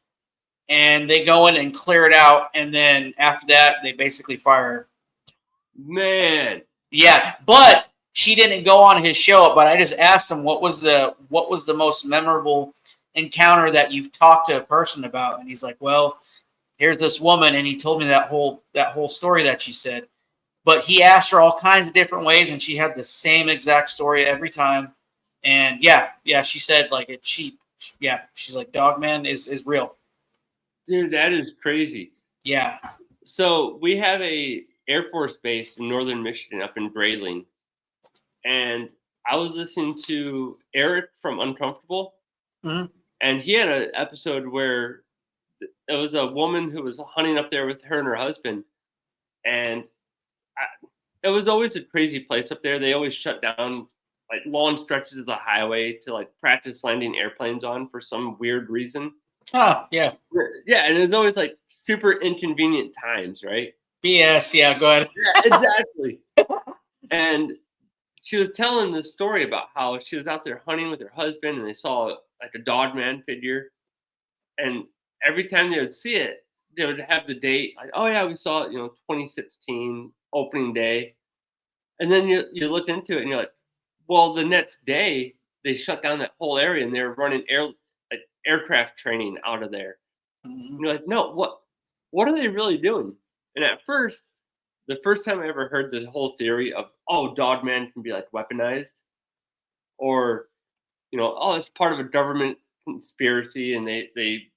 and they go in and clear it out, and then after that, they basically fire her. Man. Yeah, but she didn't go on his show. But I just asked him what was the most memorable encounter that you've talked to a person about, and he's like, "Well, here's this woman," and he told me that whole story that she said. But he asked her all kinds of different ways, and she had the same exact story every time. And yeah, she said like it. She's like, Dogman is real. Dude, that is crazy. Yeah. So we have a Air Force base in northern Michigan up in Grayling. And I was listening to Eric from Uncomfortable. Mm-hmm. And he had an episode where there was a woman who was hunting up there with her and her husband. And it was always a crazy place up there. They always shut down like long stretches of the highway to like practice landing airplanes on for some weird reason. Oh, yeah. Yeah, and it was always like super inconvenient times, right? BS, yeah, go ahead. Yeah, exactly. And she was telling this story about how she was out there hunting with her husband, and they saw like a dogman figure. And every time they would see it, they would have the date, like, oh yeah, we saw it, 2016, opening day. And then you look into it, and you're like, well, the next day, they shut down that whole area, and they were running aircraft training out of there. And you're like, no, what are they really doing? And at first, the first time I ever heard the whole theory of, oh, Dogman can be like weaponized, or, oh, it's part of a government conspiracy and they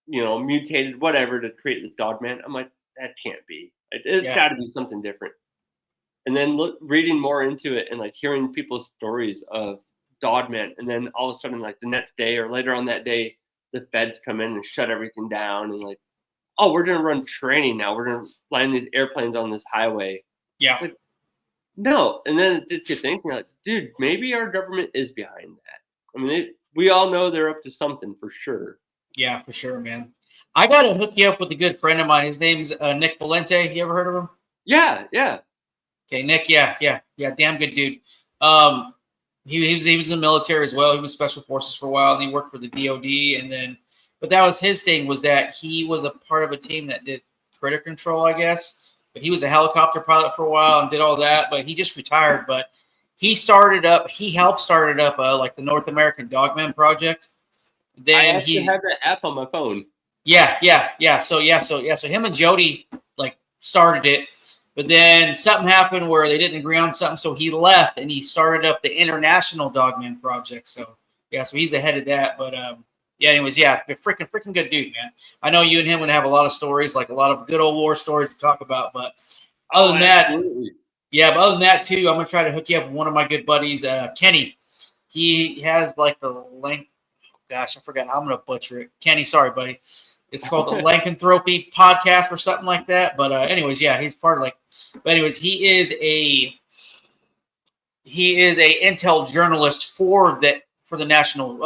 mutated whatever to create this Dogman. I'm like, that can't be. It's Yeah. got to be something different. And then reading more into it and like hearing people's stories of Dogman, and then all of a sudden, like the next day or later on that day, the feds come in and shut everything down and like, oh, we're gonna run training now. We're gonna land these airplanes on this highway. Yeah. Like, no. And then it gets you thinking, like, dude, maybe our government is behind that. I mean, we all know they're up to something for sure. Yeah, for sure, man. I got to hook you up with a good friend of mine. His name's Nick Valente. You ever heard of him? Yeah. Okay, Nick. Yeah. Damn good dude. He was in the military as well. He was special forces for a while, and he worked for the DOD. But that was his thing, was that he was a part of a team that did critter control, I guess. But he was a helicopter pilot for a while and did all that. But he just retired. But he helped start up like the North American Dogman Project. Then I actually have that app on my phone. Yeah. So him and Jody like started it, but then something happened where they didn't agree on something, so he left and he started up the International Dogman Project. So he's the head of that. But anyways, freaking good dude, man. I know you and him would have a lot of stories, like a lot of good old war stories to talk about. But other than that, too, I'm gonna try to hook you up with one of my good buddies, Kenny. He has like the link. Gosh, I forgot. I'm gonna butcher it. Kenny, sorry, buddy. It's called the Lycanthropy Podcast or something like that. But anyways, he's part of But anyways, he is a intel journalist for the national.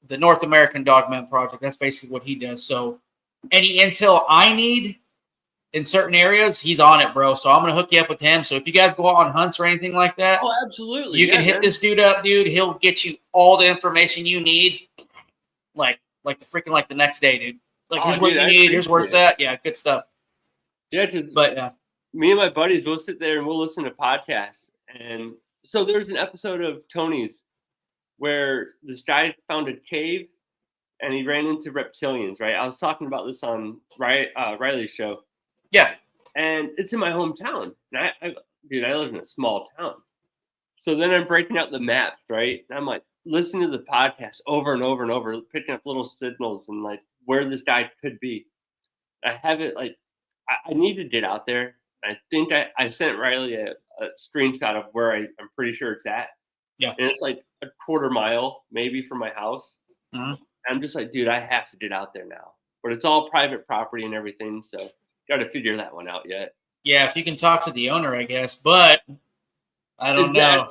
The North American Dogman Project. That's basically what he does. So any intel I need in certain areas, he's on it, bro. So I'm gonna hook you up with him. So if you guys go out on hunts or anything like that, oh, absolutely, you can hit this dude up, dude. He'll get you all the information you need, like the next day, dude. Like here's what you need, here's where it's at. Yeah, good stuff. Yeah, but me and my buddies will sit there and we'll listen to podcasts. And so there's an episode of Tony's where this guy found a cave and he ran into reptilians. Right, I was talking about this on Riley's show. Yeah. And it's in my hometown. And I live in a small town. So then I'm breaking out the maps, right? And I'm like listening to the podcast over and over and over, picking up little signals and like where this guy could be. I have it like, I need to get out there. I think I sent Riley a screenshot of where I'm pretty sure it's at. Yeah. And it's like a quarter mile maybe from my house. Mm-hmm. I'm just like, dude, I have to get out there now. But it's all private property and everything. So got to figure that one out yet. Yeah, if you can talk to the owner, I guess. But I don't know.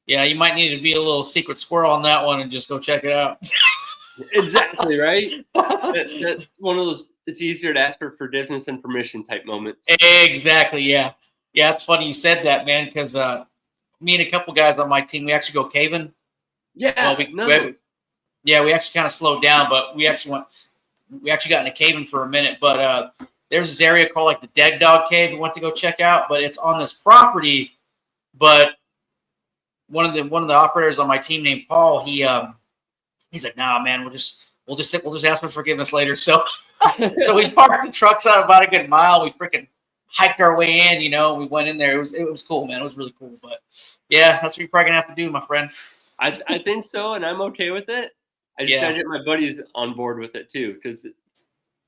Yeah, you might need to be a little secret squirrel on that one and just go check it out. Exactly, right? That's one of those, it's easier to ask for forgiveness and permission type moments. Exactly, yeah. Yeah, it's funny you said that, man, because me and a couple guys on my team, we actually go caving. Yeah, we actually kind of slowed down, but we actually got into caving for a minute. But there's this area called like the Dead Dog Cave we went to go check out, but it's on this property. But one of the operators on my team named Paul, he's like, nah, man, we'll just ask for forgiveness later. So we parked the trucks out about a good mile. We freaking hiked our way in, we went in there. It was cool, man. It was really cool. But yeah, that's what you're probably gonna have to do, my friend. I think so, and I'm okay with it. I just gotta get my buddies on board with it too, because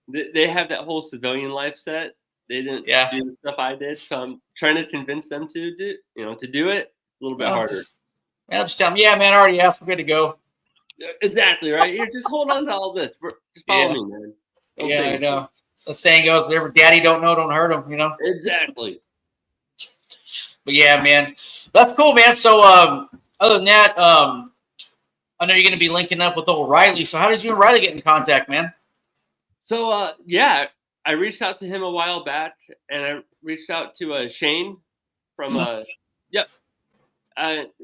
they have that whole civilian life set. They didn't do the stuff I did, so I'm trying to convince them to do it a little bit harder. Just tell them, yeah, man, I already asked. We're good to go. Exactly, right? Here, just hold on to all this. Just follow me, man. I know. The saying goes, whatever daddy don't know, don't hurt him, Exactly. But yeah, man. That's cool, man. So other than that, I know you're going to be linking up with old Riley. So how did you and Riley get in contact, man? So, I reached out to him a while back, and I reached out to Shane from,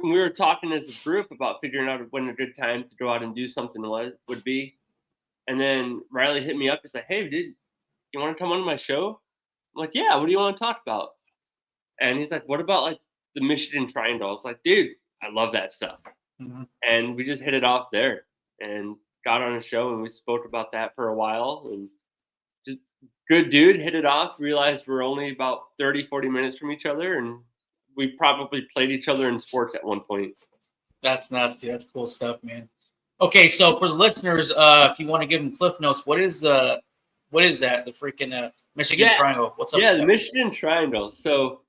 we were talking as a group about figuring out when a good time to go out and do something would be. And then Riley hit me up. He's like, hey, dude, you want to come on my show? I'm like, yeah, what do you want to talk about? And he's like, what about like the Michigan Triangle? I was like, dude, I love that stuff. Mm-hmm. And we just hit it off there and got on a show and we spoke about that for a while, and just good dude, hit it off, realized we're only about 30, 40 minutes from each other, and we probably played each other in sports at one point. That's nuts, dude. That's cool stuff, man. Okay, so for the listeners, if you want to give them cliff notes, what is that? The freaking Michigan Triangle. What's up? Yeah, with the that? Michigan Triangle. So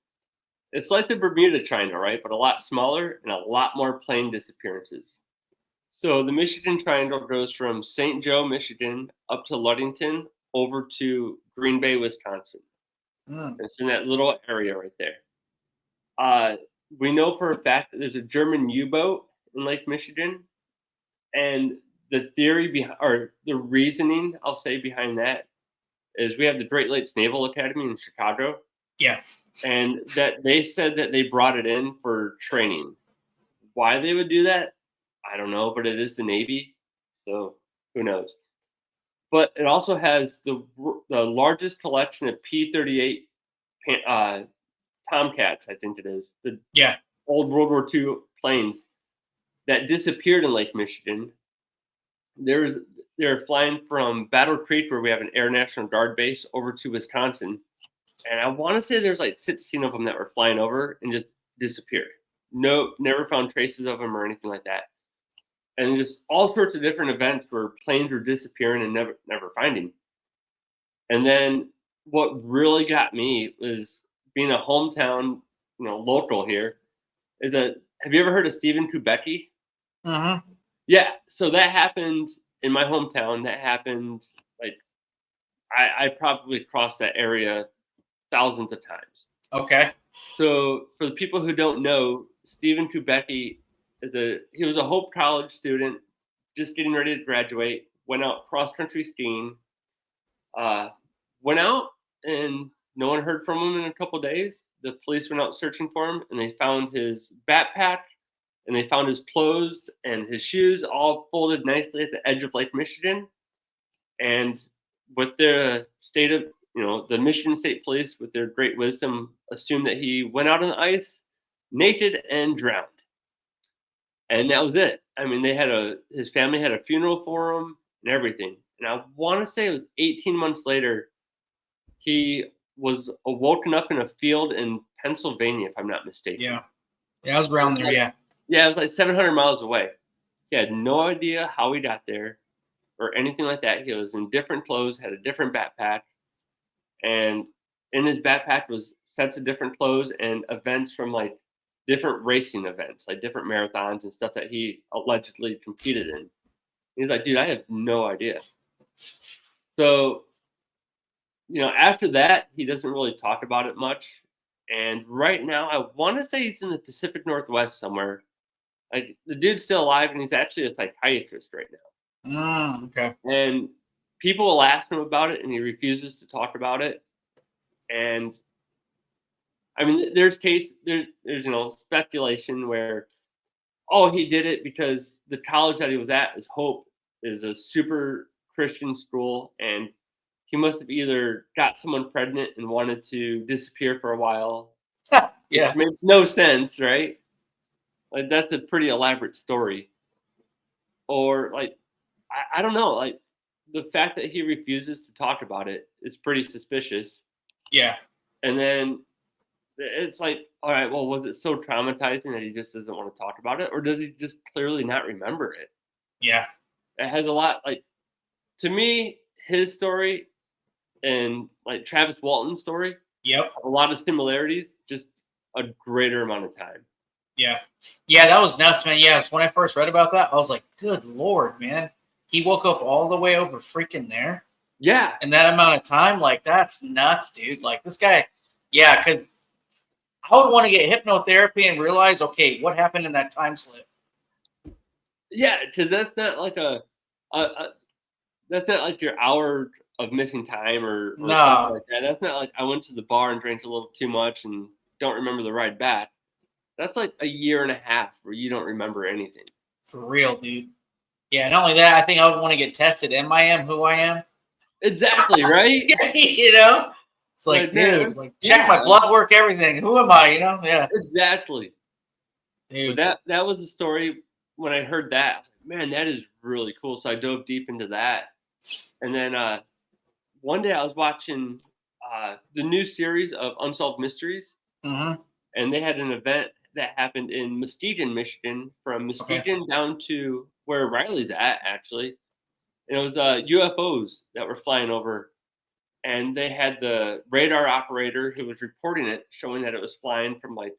it's like the Bermuda Triangle, right? But a lot smaller and a lot more plane disappearances. So the Michigan Triangle goes from St. Joe, Michigan, up to Ludington, over to Green Bay, Wisconsin. It's in that little area right there. We know for a fact that there's a German U-boat in Lake Michigan, and the theory behind, or the reasoning, I'll say, behind that is we have the Great Lakes Naval Academy in Chicago. Yeah. And that they said that they brought it in for training. Why they would do that, I don't know, but it is the Navy, so who knows? But it also has the largest collection of P-38 Tomcats, I think it is. The old World War II planes that disappeared in Lake Michigan. They're flying from Battle Creek, where we have an Air National Guard base, over to Wisconsin. And I want to say there's like 16 of them that were flying over and just disappeared. No, never found traces of them or anything like that. And just all sorts of different events where planes were disappearing and never finding. And then what really got me was being a hometown, local here, is that, have you ever heard of Stephen Kubecki? Mm-hmm. Yeah. So that happened in my hometown. That happened, like, I probably crossed that area thousands of times. Okay. So for the people who don't know, Stephen Kubecki he was a Hope College student, just getting ready to graduate, went out cross-country skiing, went out and no one heard from him in a couple days. The police went out searching for him, and they found his backpack, and they found his clothes and his shoes all folded nicely at the edge of Lake Michigan. And with the state of, the Michigan State Police, with their great wisdom, assumed that he went out on the ice naked and drowned. And that was it. I mean, his family had a funeral for him and everything. And I want to say it was 18 months later, he was woken up in a field in Pennsylvania, if I'm not mistaken. Yeah. Yeah, I was around there, yeah. Yeah, it was like 700 miles away. He had no idea how he got there or anything like that. He was in different clothes, had a different backpack. And in his backpack was sets of different clothes and events from like different racing events, like different marathons and stuff that he allegedly competed in. He's like, dude, I have no idea. So, after that, he doesn't really talk about it much. And right now, I want to say he's in the Pacific Northwest somewhere. Like, the dude's still alive, and he's actually a psychiatrist right now. Okay. And people will ask him about it, and he refuses to talk about it. And I mean, there's speculation where, he did it because the college that he was at is Hope, is a super Christian school, and he must have either got someone pregnant and wanted to disappear for a while. Yeah. Which makes no sense, right? Like, that's a pretty elaborate story. Or, like, I don't know, like, the fact that he refuses to talk about it is pretty suspicious. Yeah. And then it's like, all right, well, was it so traumatizing that he just doesn't want to talk about it? Or does he just clearly not remember it? Yeah. It has a lot, like, to me, his story and, like, Travis Walton's story, Yep. a lot of similarities, just a greater amount of time. Yeah. Yeah, that was nuts, man. Yeah, when I first read about that, I was like, good Lord, man. He woke up all the way over freaking there. Yeah. In that amount of time, like, that's nuts, dude. Like, this guy, yeah, because I would want to get hypnotherapy and realize, okay, what happened in that time slip? Yeah, because that's not like that's not like your hour of missing time or something like that. That's not like I went to the bar and drank a little too much and don't remember the ride back. That's like a year and a half where you don't remember anything. For real, dude. Yeah, not only that, I think I would want to get tested. Am I who I am? Exactly, right? It's like, dude, like, check my blood work, everything. Who am I? Yeah. Exactly. Dude. But that was the story. when I heard that, I was like, man, that is really cool. So I dove deep into that. And then one day I was watching the new series of Unsolved Mysteries, and they had an event that happened in Muskegon, Michigan, from Muskegon down to where Riley's at, actually. And it was UFOs that were flying over. And they had the radar operator who was reporting it, showing that it was flying from like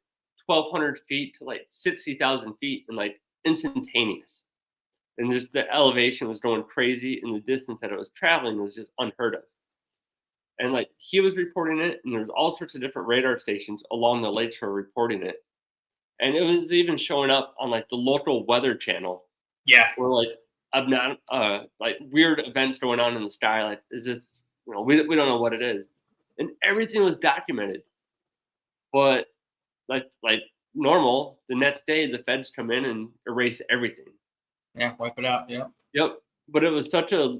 1,200 feet to like 60,000 feet and like instantaneous. And just the elevation was going crazy, and the distance that it was traveling was just unheard of. And like he was reporting it, and there's all sorts of different radar stations along the lakeshore reporting it. And it was even showing up on like the local weather channel. Yeah. Where like weird events going on in the sky. Like, is this, we don't know what it is. And everything was documented. But like normal, the next day the feds come in and erase everything. Yeah, wipe it out. Yeah. Yep. But it was such a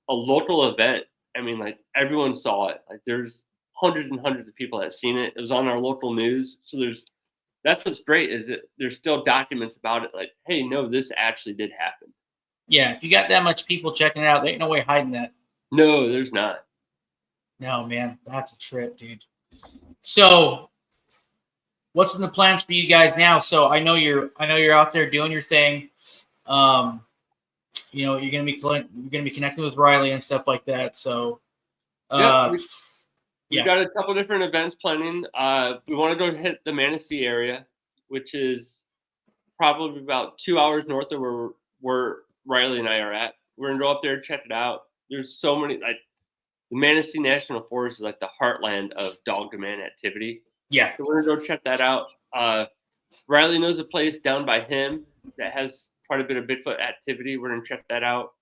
local event. I mean, like everyone saw it. Like there's hundreds and hundreds of people that have seen it. It was on our local news. So that's what's great, is that there's still documents about it. Like, hey, no, this actually did happen. Yeah, if you got that much people checking it out, there ain't no way hiding that. No, there's not. No, man, that's a trip, dude. So, what's in the plans for you guys now? So I know you're out there doing your thing. You're gonna be connecting with Riley and stuff like that. So, we've got a couple different events planning. We want to go hit the Manistee area, which is probably about 2 hours north of where Riley and I are at. We're gonna go up there, check it out. There's so many, like the Manistee National Forest is like the heartland of dog demand activity. Yeah. So we're gonna go check that out. Riley knows a place down by him that has quite a bit of Bigfoot activity. We're gonna check that out.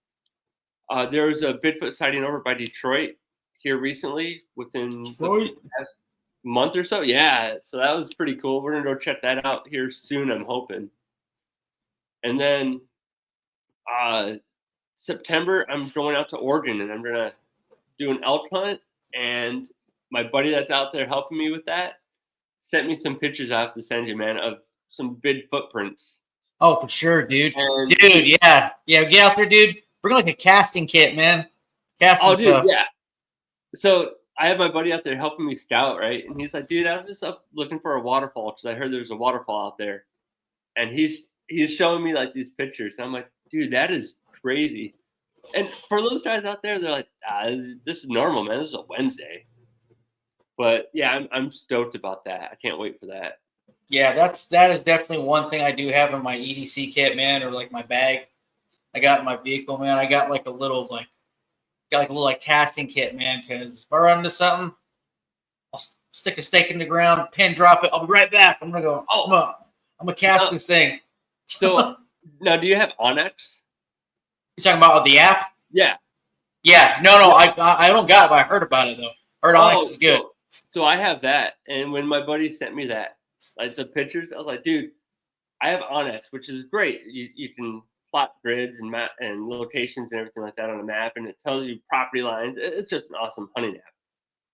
There was a Bigfoot sighting over by Detroit here recently, within the past month or so. Yeah, so that was pretty cool. We're gonna go check that out here soon, I'm hoping. And then September, I'm going out to Oregon, and I'm gonna do an elk hunt. And my buddy that's out there helping me with that sent me some pictures I have to send you, man, of some big footprints. Oh, for sure, dude. Yeah, get out there, dude. Bring like a casting kit, man. Casting stuff. Yeah. So I have my buddy out there helping me scout, right? And he's like, dude, I was just up looking for a waterfall because I heard there's a waterfall out there. And he's showing me like these pictures. And I'm like, dude, that is crazy. And for those guys out there, they're like, this is normal, man. This is a Wednesday. But yeah, I'm stoked about that. I can't wait for that. Yeah, that is definitely one thing I do have in my EDC kit, man, or like my bag. I got in my vehicle, man. I got like a little casting kit, man, because if I run into something, I'll stick a stake in the ground, pin drop it. I'll be right back. I'm gonna go. I'm gonna cast this thing. So now, do you have Onyx? You're talking about the app? Yeah. Yeah. No, I don't got it, but I heard about it though. Heard Onyx is good. So I have that, and when my buddy sent me that, like the pictures, I was like, dude, I have Onyx, which is great. You can plot grids and map and locations and everything like that on a map, and it tells you property lines. It's just an awesome hunting app.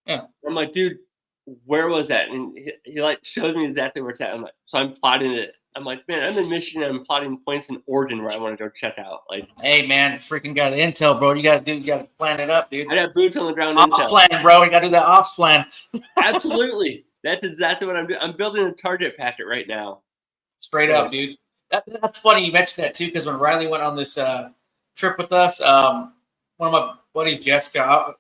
Yeah. I'm like, dude, where was that? And he like shows me exactly where it's at. I'm like, so I'm plotting it. I'm like, man, I'm in Michigan. I'm plotting points in Oregon where I want to go check out. Like, hey, man, freaking got intel, bro. You got to plan it up, dude. I got boots on the ground. Ops plan, bro. You got to do that ops plan. Absolutely. That's exactly what I'm doing. I'm building a target packet right now. Straight up, dude. That's funny you mentioned that, too, because when Riley went on this trip with us, one of my buddies, Jessica,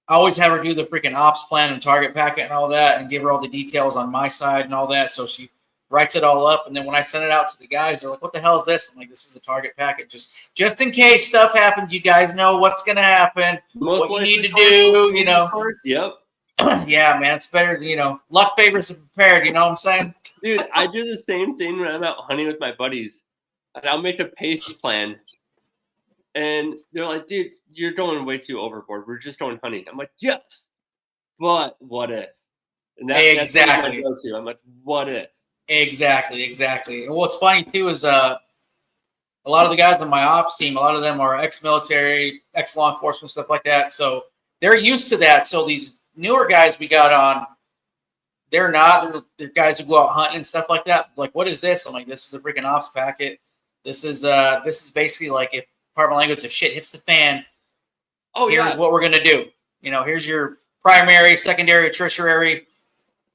I always have her do the freaking ops plan and target packet and all that and give her all the details on my side and all that. So she writes it all up. And then when I send it out to the guys, they're like, what the hell is this? I'm like, this is a target packet. Just in case stuff happens, you guys know what's going to happen, what you need to do, you know. Yep. Yeah, man, it's better, you know, luck favors the prepared, you know what I'm saying? Dude, I do the same thing when I'm out hunting with my buddies. And I'll make a pace plan. And they're like, dude, you're going way too overboard. We're just going hunting. I'm like, yes, but what if? And exactly. That's I'm like, what if? Exactly. And what's funny, too, is a lot of the guys on my ops team, a lot of them are ex-military, ex-law enforcement, stuff like that. So they're used to that. So these newer guys we got on, they're not. They're guys who go out hunting and stuff like that. Like, what is this? I'm like, this is a freaking ops packet. This is basically like, if pardon my language, if shit hits the fan, here's what we're gonna do. You know, here's your primary, secondary, tertiary,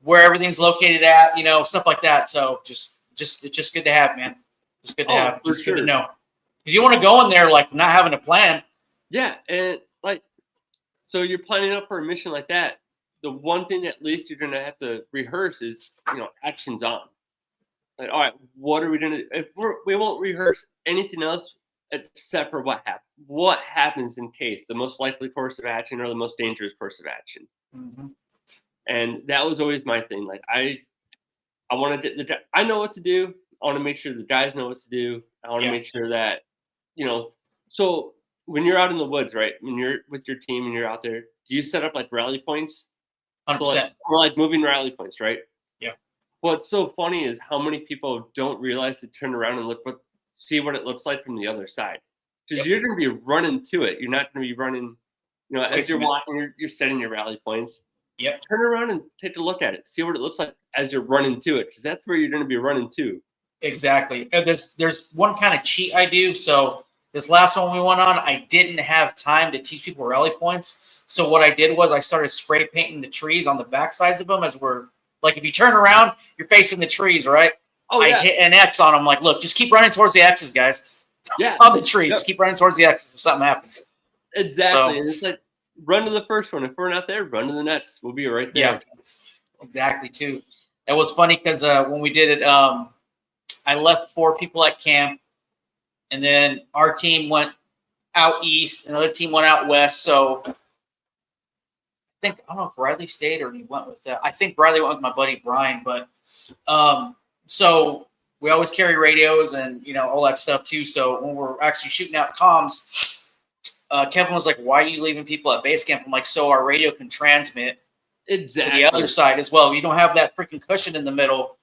where everything's located at. You know, stuff like that. So just it's just good to have, man. Just good to have. Just good to know. Because you want to go in there like not having a plan. Yeah, and like, so you're planning up for a mission like that. The one thing at least you're gonna have to rehearse is, you know, actions on. Like, all right, what are we gonna do? If we won't rehearse anything else except for what happens. What happens in case the most likely course of action or the most dangerous course of action. Mm-hmm. And that was always my thing. Like, I want to I know what to do. I want to make sure the guys know what to do. I want to make sure that, you know, so when you're out in the woods, right? When you're with your team and you're out there, do you set up like rally points? 100%. So like moving rally points, right? Yeah. What's so funny is how many people don't realize to turn around and see what it looks like from the other side. Because you're going to be running to it. You're not going to be running, you know, as you're walking, you're setting your rally points. Yep. Turn around and take a look at it. See what it looks like as you're running to it, because that's where you're going to be running to. Exactly. There's one kind of cheat I do. So this last one we went on, I didn't have time to teach people rally points. So what I did was I started spray painting the trees on the back sides of them as we're like, if you turn around, you're facing the trees, right? Oh, yeah. I hit an X on them. Like, look, just keep running towards the X's, guys. Yeah. On the trees. Just keep running towards the X's if something happens. Exactly. So, and it's like, run to the first one. If we're not there, run to the next. We'll be right there. Yeah. Exactly, too. It was funny because when we did it, I left 4 people at camp, and then our team went out east, and the other team went out west. So I don't know if Riley stayed or he went with that. I think Riley went with my buddy Brian, but so we always carry radios and, you know, all that stuff too. So when we're actually shooting out comms, Kevin was like, "Why are you leaving people at base camp?" I'm like, "So our radio can transmit to the other side as well. You don't have that freaking cushion in the middle,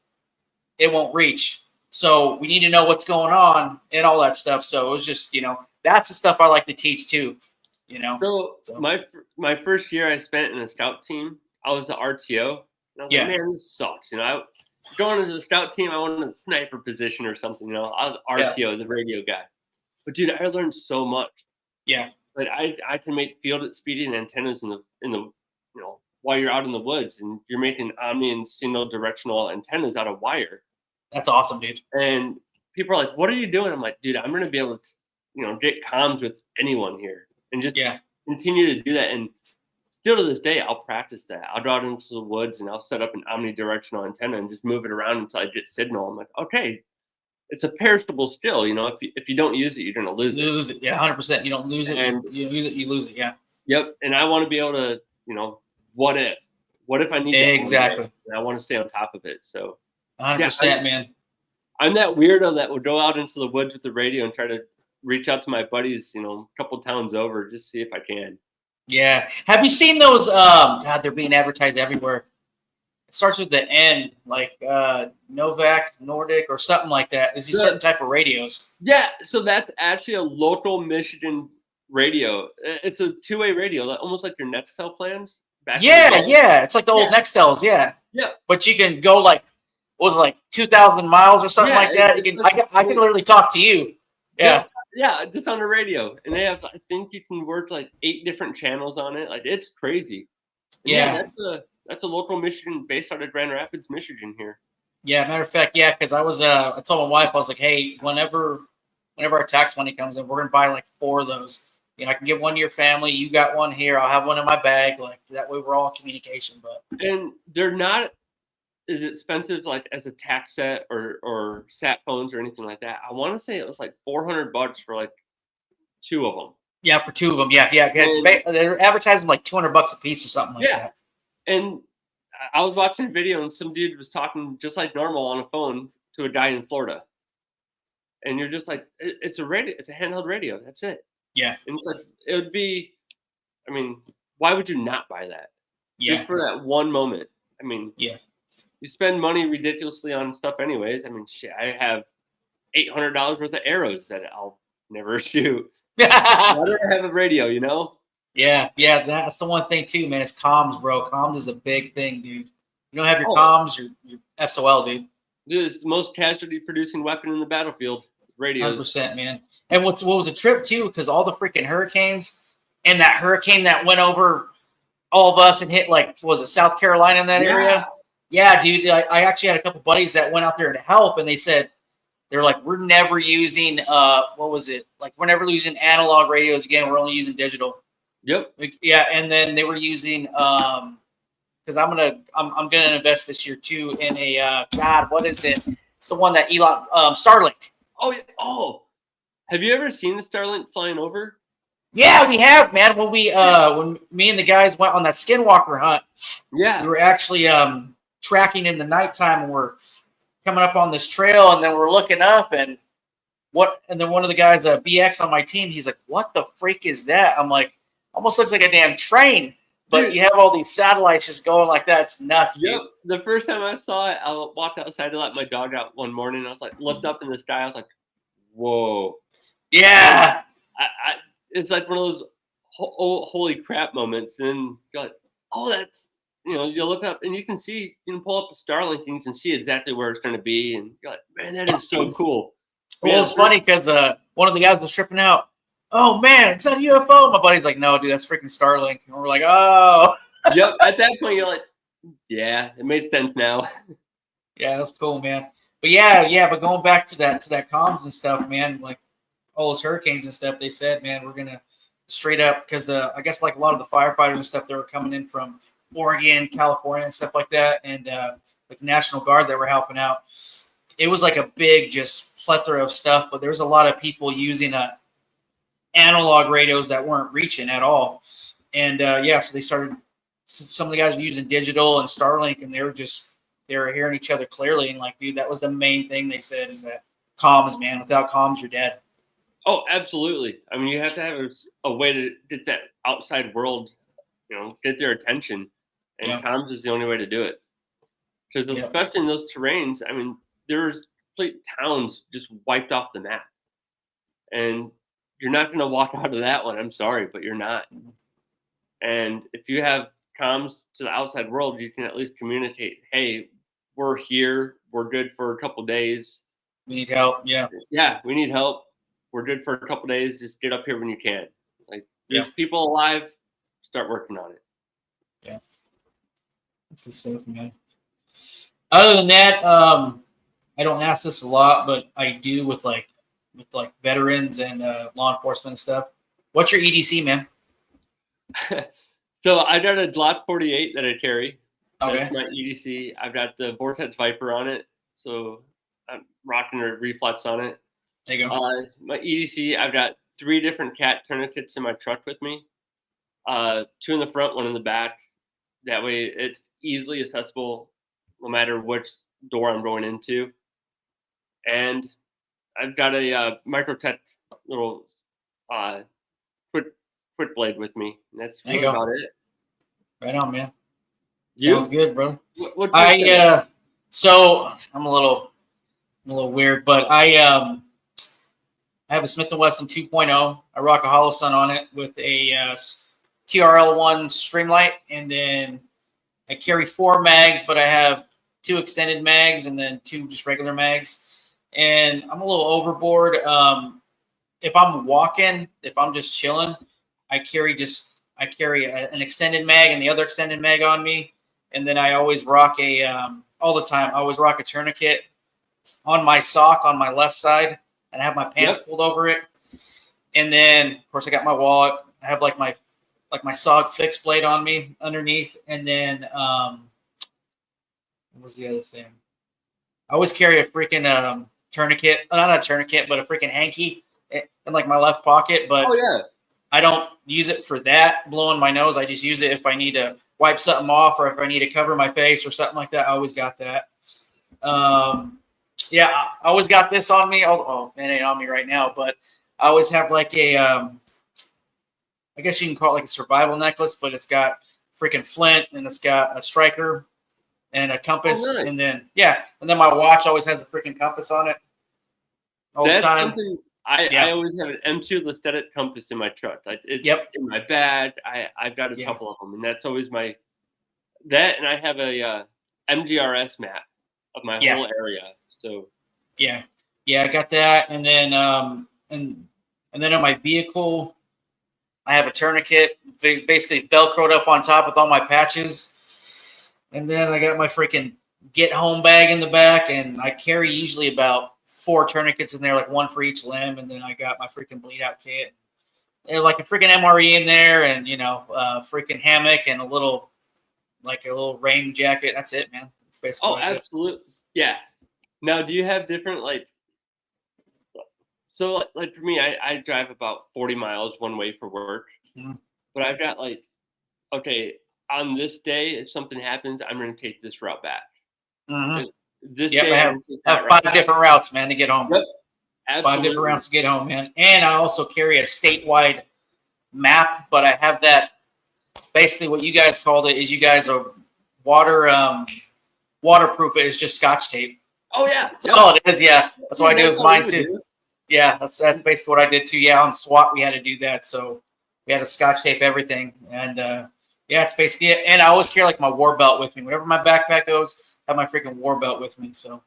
it won't reach. So we need to know what's going on and all that stuff." So it was just, you know, that's the stuff I like to teach too. You know. So my first year I spent in a scout team, I was the RTO. And I was like, man, this sucks. You know, going into the scout team, I wanted a sniper position or something. You know, I was RTO, the radio guy. But dude, I learned so much. Yeah. Like I can make field at speedy and antennas in the you know, while you're out in the woods, and you're making omni and single directional antennas out of wire. That's awesome, dude. And people are like, "What are you doing?" I'm like, "Dude, I'm gonna be able to, you know, get comms with anyone here, and just continue to do that." And still to this day, I'll practice that. I'll go out into the woods and I'll set up an omnidirectional antenna and just move it around until I get signal. I'm like, okay, it's a perishable skill. You know, if you don't use it, you're gonna lose it. Yeah, 100%. You don't lose it. And you use it, you lose it. Yeah. Yep. And I want to be able to, you know, what if I need exactly? And I want to stay on top of it. So 100%, man. I'm that weirdo that would go out into the woods with the radio and try to reach out to my buddies, you know, a couple towns over, just see if I can. Yeah. Have you seen those? God, they're being advertised everywhere. It starts with the N, like Novak, Nordic, or something like that. Is these certain type of radios? Yeah. So that's actually a local Michigan radio. It's a two-way radio, almost like your Nextel plans. Yeah. It's like the old Nextels. Yeah. Yeah. But you can go like, what was it, like 2,000 miles or something like that? You can. I can literally talk to you. Yeah. Yeah, just on the radio. And they have, I think you can work like 8 different channels on it. Like, it's crazy. Yeah. That's a local Michigan based out of Grand Rapids, Michigan here. Yeah, matter of fact, yeah, because I told my wife, I was like, hey, whenever our tax money comes in, we're gonna buy like 4 of those. You know, I can give one to your family, you got one here, I'll have one in my bag, like that way we're all in communication. And they're not as expensive like as a tax set or sat phones or anything like that. I want to say it was like $400 for like 2 of them. Yeah, for 2 of them. Yeah. They're advertising like $200 a piece or something like that. And I was watching a video and some dude was talking just like normal on a phone to a guy in Florida. And you're just like, it's a radio, it's a handheld radio. That's it. Yeah. And it's like, it would be, I mean, why would you not buy that? Yeah. Just for that one moment. I mean, yeah. You spend money ridiculously on stuff anyways. I mean, shit, I have $800 worth of arrows that I'll never shoot. Why do I have a radio, you know? Yeah, that's the one thing too, man. It's comms, bro. Comms is a big thing, dude. You don't have your comms, your SOL, dude. Dude, it's the most casualty producing weapon in the battlefield. Radios. 100%, man. And what was a trip too? Because all the freaking hurricanes and that hurricane that went over all of us and hit was it South Carolina in that area? Yeah, dude. I actually had a couple buddies that went out there to help, and they said they're like, we're never using what was it? Like, we're never using analog radios again. We're only using digital. Yep. Yeah, and then they were using because I'm gonna invest this year too in a God, what is it? It's the one that Elon Starlink. Oh, have you ever seen the Starlink flying over? Yeah, we have, man. When when me and the guys went on that skinwalker hunt, we were actually tracking in the nighttime, and we're coming up on this trail, and then we're looking up, and then one of the guys, BX on my team, he's like, "What the freak is that?" I'm like, "Almost looks like a damn train." But dude, you have all these satellites just going like that. It's nuts, dude. The first time I saw it, I walked outside to let my dog out one morning. I was like, looked up in the sky. I was like, whoa. Yeah. It's like one of those holy crap moments. And you're like, oh, that's, you look up and you can pull up a Starlink and you can see exactly where it's going to be. And you're like, man, that is so cool. Well, it's funny because one of the guys was tripping out. Oh man, it's not a UFO. My buddy's like, no, dude, that's freaking Starlink. And we're like, oh. Yep. At that point, you're like, yeah, it makes sense now. Yeah, that's cool, man. But yeah. But going back to that comms and stuff, man, like all those hurricanes and stuff, they said, man, we're gonna straight up because I guess like a lot of the firefighters and stuff that were coming in from Oregon, California, and stuff like that, and like the National Guard that were helping out. It was like a big just plethora of stuff, but there was a lot of people using analog radios that weren't reaching at all. And so they started, some of the guys were using digital and Starlink, and they were hearing each other clearly. And like, dude, that was the main thing they said, is that comms, man. Without comms, you're dead. Oh, absolutely. I mean, you have to have a way to get that outside world, get their attention. And comms is the only way to do it. Because especially in those terrains, I mean, there's complete towns just wiped off the map. And you're not going to walk out of that one. I'm sorry, but you're not. And if you have comms to the outside world, you can at least communicate, hey, we're here. We're good for a couple days. We need help. Yeah. Yeah, we need help. We're good for a couple days. Just get up here when you can. Like, there's people alive. Start working on it. Yeah. That's good stuff, man. Other than that, I don't ask this a lot, but I do with veterans and law enforcement and stuff. What's your EDC, man? So I got a Glock 48 that I carry. Okay. That's my EDC. I've got the Vortex Viper on it, so I'm rocking a reflex on it. There you go. My EDC, I've got 3 different cat tourniquets in my truck with me. 2 in the front, 1 in the back. That way it's easily accessible no matter which door I'm going into. And I've got a Microtech little quick blade with me. And that's really about it. Right on, man. You? Sounds good, bro. So I'm a little weird, but I have a Smith & Wesson 2.0. I rock a hollow sun on it with a TRL-1 Streamlight, and then I carry 4 mags, but I have 2 extended mags and then 2 just regular mags. And I'm a little overboard. If I'm walking, if I'm just chilling, I carry an extended mag and the other extended mag on me. And then I always rock all the time, I always rock a tourniquet on my sock on my left side, and I have my pants pulled over it. And then, of course, I got my wallet. I have my SOG fixed blade on me underneath. And then, what was the other thing? I always carry a freaking tourniquet, not a tourniquet, but a freaking hanky in my left pocket. But I don't use it for that, blowing my nose. I just use it if I need to wipe something off or if I need to cover my face or something like that. I always got that. I always got this on me. Oh, it ain't on me right now, but I always have I guess you can call it like a survival necklace, but it's got freaking flint and it's got a striker and a compass. Oh, nice. And then my watch always has a freaking compass on it all the time. I always have an M2 Listetic compass in my truck. It's in my bag. I've got a couple of them, and that's always and I have a MGRS map of my whole area. So yeah, I got that, and then and then on my vehicle, I have a tourniquet, basically velcroed up on top with all my patches, and then I got my freaking get home bag in the back, and I carry usually about 4 tourniquets in there, like 1 for each limb, and then I got my freaking bleed out kit, and like a freaking MRE in there, and freaking hammock and a little rain jacket. That's it, man. That's basically oh, absolutely, yeah. Now, do you have different So like for me, I drive about 40 miles one way for work, but I've got okay, on this day, if something happens, I'm going to take this route back. This day, I have 5 different routes, man, to get home. Yep. Absolutely. 5 different routes to get home, man. And I also carry a statewide map, but I have that. Basically, what you guys called it is you guys are waterproof. It is just Scotch tape. Oh yeah, that's all it is. Yeah, that's what I do with mine too. Yeah, that's basically what I did too. Yeah, on SWAT we had to do that, so we had to Scotch tape everything, and yeah, it's basically it. And I always carry like my war belt with me. Whenever my backpack goes, I have my freaking war belt with me. So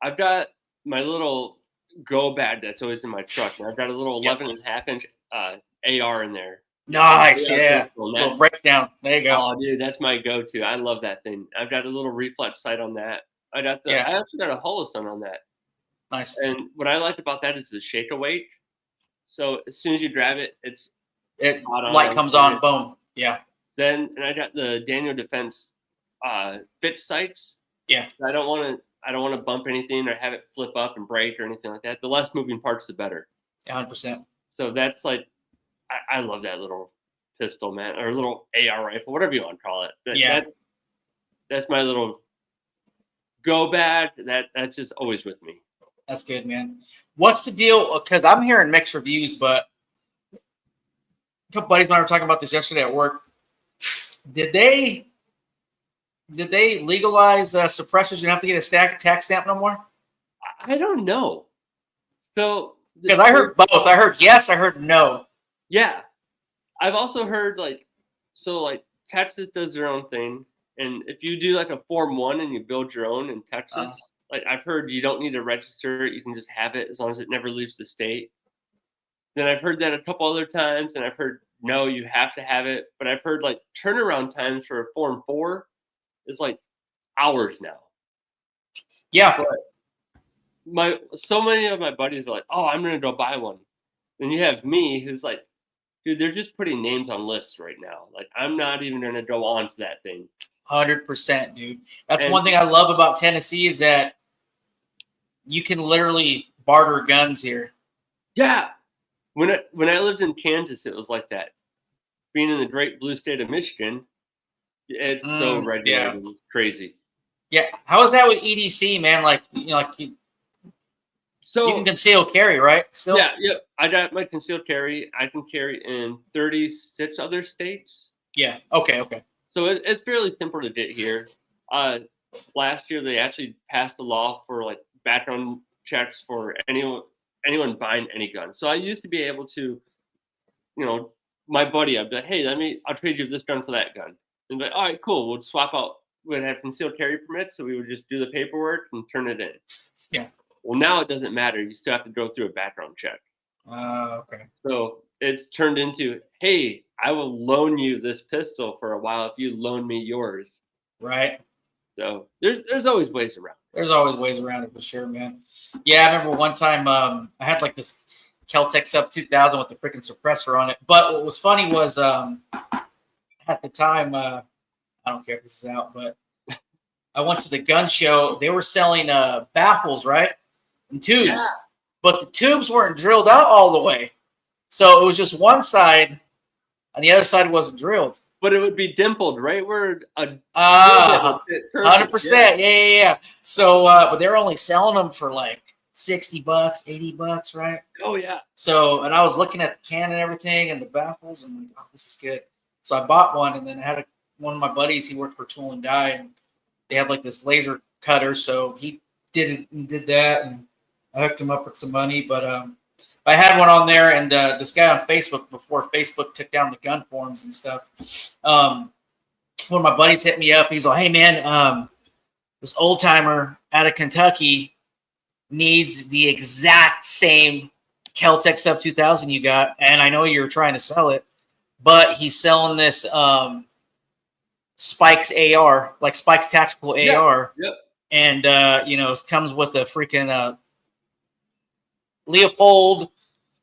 I've got my little go bag that's always in my truck. And I've got a little 11.5-inch AR in there. Nice, yeah. Little breakdown. There you go. Oh, dude, that's my go-to. I love that thing. I've got a little reflex sight on that. I also got a holostone on that. Nice. And what I like about that is the shake awake. So as soon as you grab it, light comes on, boom. Yeah. And I got the Daniel Defense fit sights. Yeah. I don't want to bump anything or have it flip up and break or anything like that. The less moving parts, the better. 100%. So that's I love that little pistol, man, or little AR rifle, whatever you want to call it. That's my little go bag. That's just always with me. That's good, man. What's the deal? Because I'm hearing mixed reviews, but a couple buddies of mine were talking about this yesterday at work. Did they legalize suppressors? You don't have to get a tax stamp no more? I don't know. So because I heard both. I heard yes. I heard no. Yeah, I've also heard Texas does their own thing, and if you do like a Form 1 and you build your own in Texas, I've heard you don't need to register it. You can just have it as long as it never leaves the state. Then I've heard that a couple other times, and I've heard no, you have to have it. But I've heard turnaround times for a Form 4 is hours now. Yeah. But so many of my buddies are like, oh, I'm gonna go buy one. Then you have me who's like, dude, they're just putting names on lists right now. I'm not even gonna go on to that thing. 100%, dude. That's one thing I love about Tennessee is that you can literally barter guns here. Yeah. When I lived in Kansas, it was like that. Being in the great blue state of Michigan, it's so regulated. Yeah. It's crazy. Yeah. How is that with EDC, man? So you can conceal carry, right? Still? Yeah. I got my concealed carry. I can carry in 36 other states. Yeah. Okay. So it's fairly simple to get here. Last year, they actually passed a law for background checks for anyone buying any gun. So I used to be able to, my buddy, I'd be like, hey, I'll trade you this gun for that gun. And be like, all right, cool. We'll swap out. We'd have concealed carry permits, so we would just do the paperwork and turn it in. Yeah. Well, now it doesn't matter. You still have to go through a background check. Okay. So it's turned into, hey, I will loan you this pistol for a while if you loan me yours. Right. So there's always ways around. There's always ways around it for sure, man. Yeah, I remember one time I had this Kel-Tec Sub 2000 with the freaking suppressor on it. But what was funny was at the time, I don't care if this is out, but I went to the gun show. They were selling baffles, right? And tubes. Yeah. But the tubes weren't drilled out all the way. So it was just one side, and the other side wasn't drilled. But it would be dimpled, right? Where 100%. Yeah. So, but they're only selling them for $60, $80, right? Oh yeah. So, and I was looking at the can and everything, and the baffles, and I'm like, oh, this is good. So I bought one, and then I had one of my buddies. He worked for Tool and Die, and they had this laser cutter. So he did that, and I hooked him up with some money. But I had one on there, and this guy on Facebook, before Facebook took down the gun forums and stuff, one of my buddies hit me up. He's like, hey, man, this old timer out of Kentucky needs the exact same Keltec Sub 2000 you got, and I know you're trying to sell it, but he's selling this Spike's AR, like Spike's tactical AR, and it comes with a freaking Leopold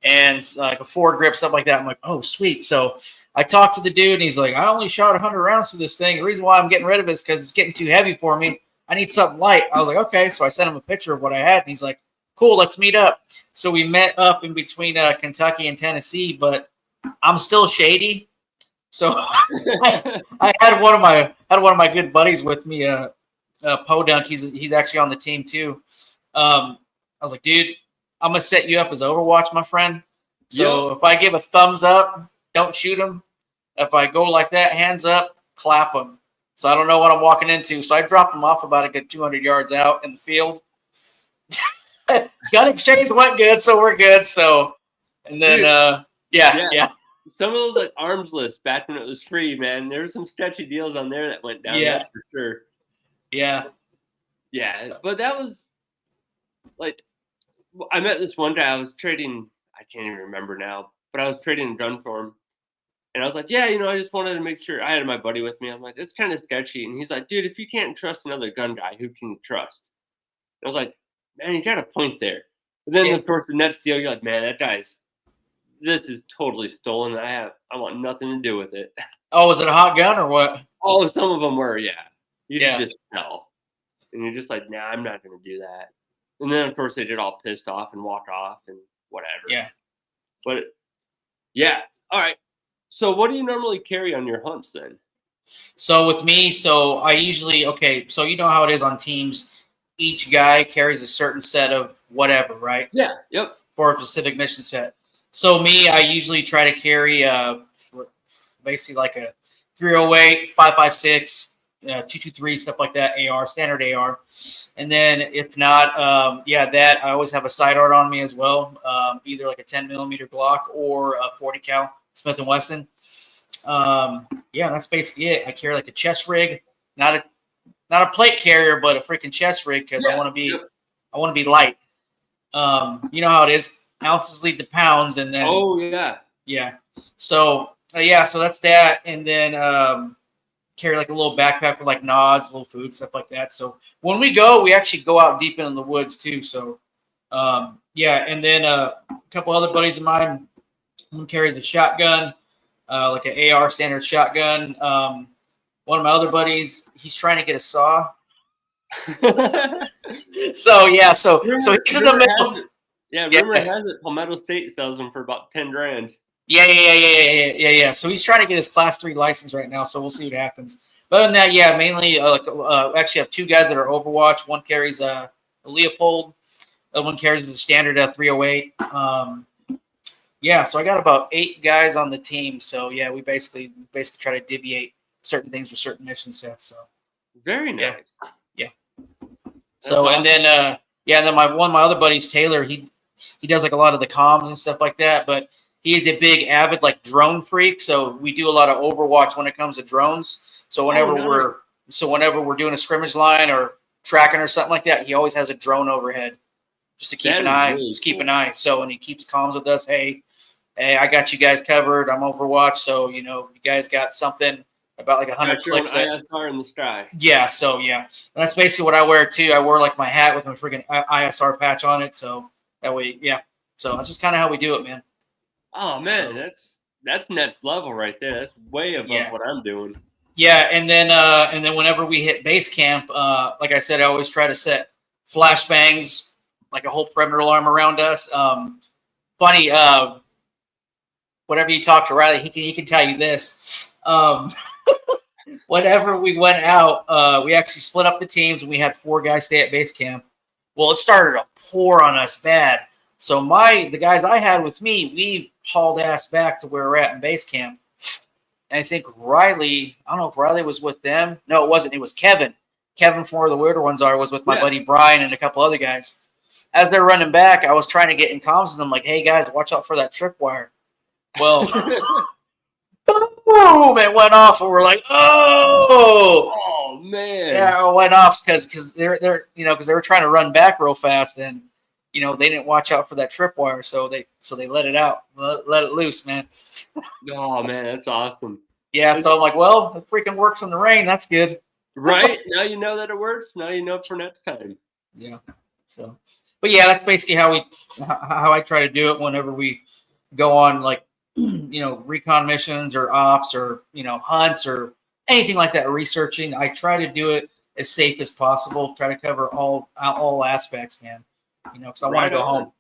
and like a Ford grip, stuff like that. I'm like, oh, sweet. So I talked to the dude, and he's like, I only shot 100 rounds to this thing. The reason why I'm getting rid of it is because it's getting too heavy for me. I need something light. I was like, okay. So I sent him a picture of what I had, and he's like, cool, let's meet up. So we met up in between Kentucky and Tennessee, but I'm still shady. So I had one of my good buddies with me, Podunk. He's actually on the team too. I was like, dude, I'm gonna set you up as Overwatch, my friend. So if I give a thumbs up, don't shoot him. If I go like that, hands up, clap him. So I don't know what I'm walking into. So I dropped him off about a good 200 yards out in the field. Gun exchange went good, so we're good. So, and then yeah. Some of those like arms lists back when it was free, man. There were some sketchy deals on there that went down. Yeah, that's for sure. Yeah, but that was like, I met this one guy. I was trading. I can't even remember now, but I was trading a gun for him, and I was like, yeah, I just wanted to make sure. I had my buddy with me. I'm like, it's kind of sketchy, and he's like, dude, if you can't trust another gun guy, who can you trust? And I was like, man, you got a point there. But then, of course, the next deal, you're like, man, this is totally stolen. I want nothing to do with it. Oh, was it a hot gun or what? Oh, some of them were, yeah. You could just tell. And you're just like, nah, I'm not going to do that. And then, of course, they get all pissed off and walk off and whatever. Yeah. But, yeah. All right. So what do you normally carry on your hunts then? So with me, I usually, so you know how it is on teams. Each guy carries a certain set of whatever, right? Yeah. Yep. For a specific mission set. So me, I usually try to carry basically like a 308, 5.56, 223, stuff like that, AR, standard AR. And then if not, that I always have a side art on me as well, either like a 10 millimeter Glock or a 40 cal Smith & Wesson. That's basically it. I carry like a chest rig, not a plate carrier, but a freaking chest rig because I want to be light. You know how it is. Ounces lead to pounds, and then So so that's that, and then carry like a little backpack with like nods, little food, stuff like that. So when we go, we actually go out deep in the woods too. So and then a couple other buddies of mine, one carries a shotgun, like an AR standard shotgun. One of my other buddies, he's trying to get a saw. so he's in the middle. Yeah, rumor has it Palmetto State sells them for about $10,000. Yeah. So he's trying to get his Class 3 license right now, so we'll see what happens. But other than that, mainly actually have two guys that are Overwatch. One carries a Leopold, the other one carries the standard 308. So I got about 8 guys on the team. So we basically try to deviate certain things with certain mission sets. So very nice. Yeah. So awesome. And then one of my other buddies, Taylor, he does like a lot of the comms and stuff like that, but he is a big avid like drone freak. So we do a lot of Overwatch when it comes to drones. So whenever we're doing a scrimmage line or tracking or something like that, he always has a drone overhead just to keep an eye. Really keep an eye. So and he keeps comms with us. Hey, I got you guys covered. I'm Overwatch. So you guys got something about like 100 clicks. ISR in the sky. Yeah. So that's basically what I wear too. I wear like my hat with my freaking ISR patch on it. So that way, So that's just kind of how we do it, man. Oh man, that's next level right there. That's way above what I'm doing. Yeah, and then whenever we hit base camp, like I said, I always try to set flashbangs, like a whole perimeter alarm around us. Funny, whenever you talk to Riley, he can tell you this. Whenever we went out, we actually split up the teams and we had 4 guys stay at base camp. Well, it started to pour on us bad. So the guys I had with me, we hauled ass back to where we're at in base camp. And I think Riley, I don't know if Riley was with them. No, it wasn't. It was Kevin. Kevin from Where the Weirder Ones Are was with my buddy Brian and a couple other guys. As they're running back, I was trying to get in comms with them like, hey, guys, watch out for that tripwire. Well, boom, it went off, and we're like, oh, man. Yeah, it went off because they're because they were trying to run back real fast and they didn't watch out for that tripwire, so they let it out, let it loose, man. Oh man, that's awesome. Yeah, so I'm like, well, it freaking works in the rain. That's good. Right? Now you know that it works. Now you know for next time. Yeah. So, but yeah, that's basically how I try to do it whenever we go on like recon missions or ops or hunts or anything like that, researching. I try to do it as safe as possible. Try to cover all aspects, man. Because I want to go home.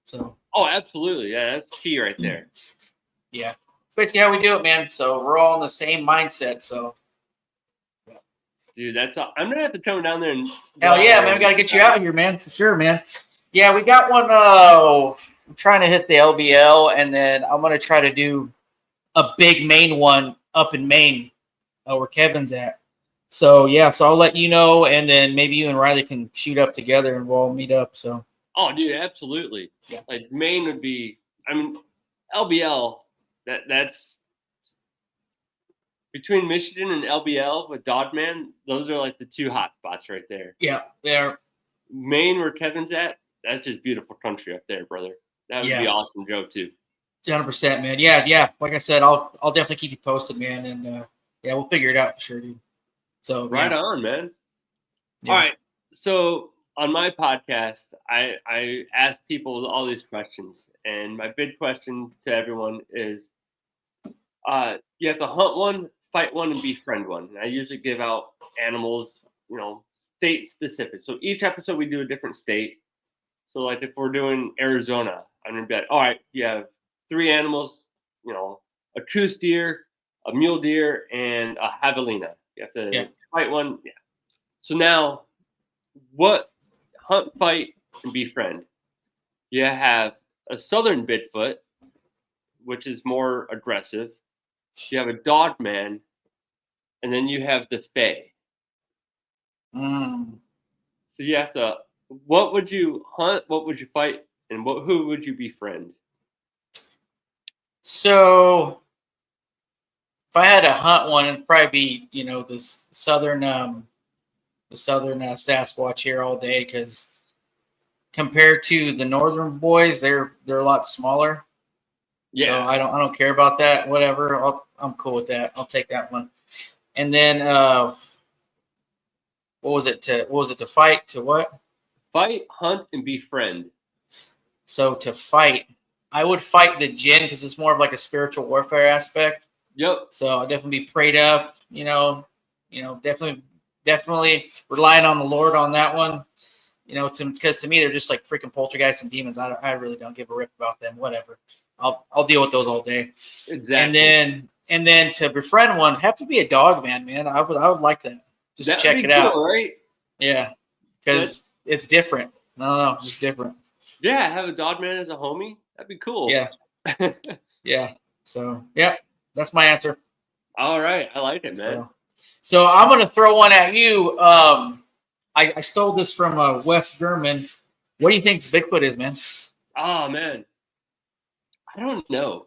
So. Oh, absolutely. Yeah, that's key right there. Yeah, it's basically how we do it, man. So we're all in the same mindset. So. Dude, that's all. I'm gonna have to come down there and. Hell yeah, man! We gotta get you out here, man, for sure, man. Yeah, we got one. I'm trying to hit the LBL, and then I'm gonna try to do a big Maine one up in Maine, where Kevin's at. So yeah, so I'll let you know, and then maybe you and Riley can shoot up together, and we'll all meet up. So. Oh, dude, absolutely. Yeah. Like Maine would be. I mean, LBL. That's. Between Michigan and LBL with Dogman, those are like the two hot spots right there. Yeah, they're Maine, where Kevin's at, that's just beautiful country up there, brother. That would be awesome to go to. 100%, man. Yeah. Like I said, I'll definitely keep you posted, man, and yeah, we'll figure it out for sure, dude. So right on, man. Yeah. All right. So on my podcast, I ask people all these questions, and my big question to everyone is, you have to hunt one, fight one, and befriend one. And I usually give out animals, state specific. So each episode we do a different state. So like if we're doing Arizona, I'm gonna be like, all right, you have 3 animals, a coos deer, a mule deer, and a javelina. You have to fight one. Yeah. So now, what hunt, fight, and befriend? You have a southern Bigfoot, which is more aggressive. You have a dog man, and then you have the fae. So you have to. What would you hunt? What would you fight? And who would you befriend? So, if I had to hunt one, it'd probably be this southern Sasquatch here all day, because compared to the northern boys, they're a lot smaller. Yeah. So I don't care about that. Whatever. I'm cool with that. I'll take that one. And then what was it to fight? To what? Fight, hunt, and befriend. So to fight, I would fight the JINN because it's more of like a spiritual warfare aspect. Yep. So I'll definitely be prayed up. Definitely relying on the Lord on that one. Because to me they're just like freaking poltergeists and demons. I really don't give a rip about them. Whatever. I'll deal with those all day. Exactly. And then to befriend one, have to be a dog man. I would like to just check it out. Right? Yeah, because it's different. No, just different. Yeah, have a dog man as a homie. That'd be cool. Yeah. Yeah. So yeah, that's my answer. All right, I like it, man. So I'm gonna throw one at you. I stole this from Wes German. What do you think Bigfoot is, man? Oh man, I don't know.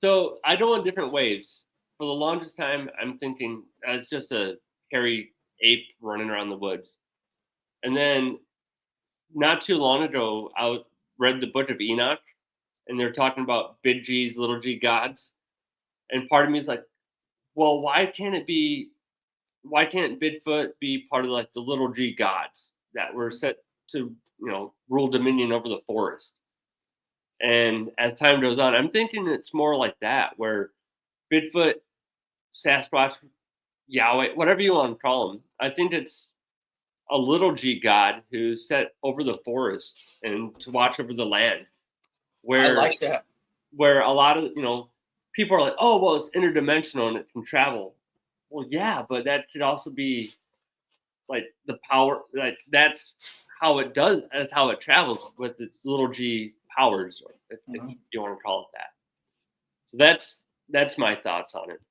So I go on different waves. For the longest time, I'm thinking it's just a hairy ape running around the woods. And then not too long ago, I read the Book of Enoch, and they're talking about big G's, little G gods. And part of me is like, well, why can't Bigfoot be part of like the little G gods that were set to, rule dominion over the forest? And as time goes on, I'm thinking it's more like that, where Bigfoot, Sasquatch, Yahweh, whatever you want to call him, I think it's a little G god who's set over the forest and to watch over the land. Where I like that. Where a lot of people are like, oh well, it's interdimensional and it can travel. Well, yeah, but that could also be like the power. Like that's how it does. That's how it travels with its little G powers, or if you want to call it that. So that's my thoughts on it.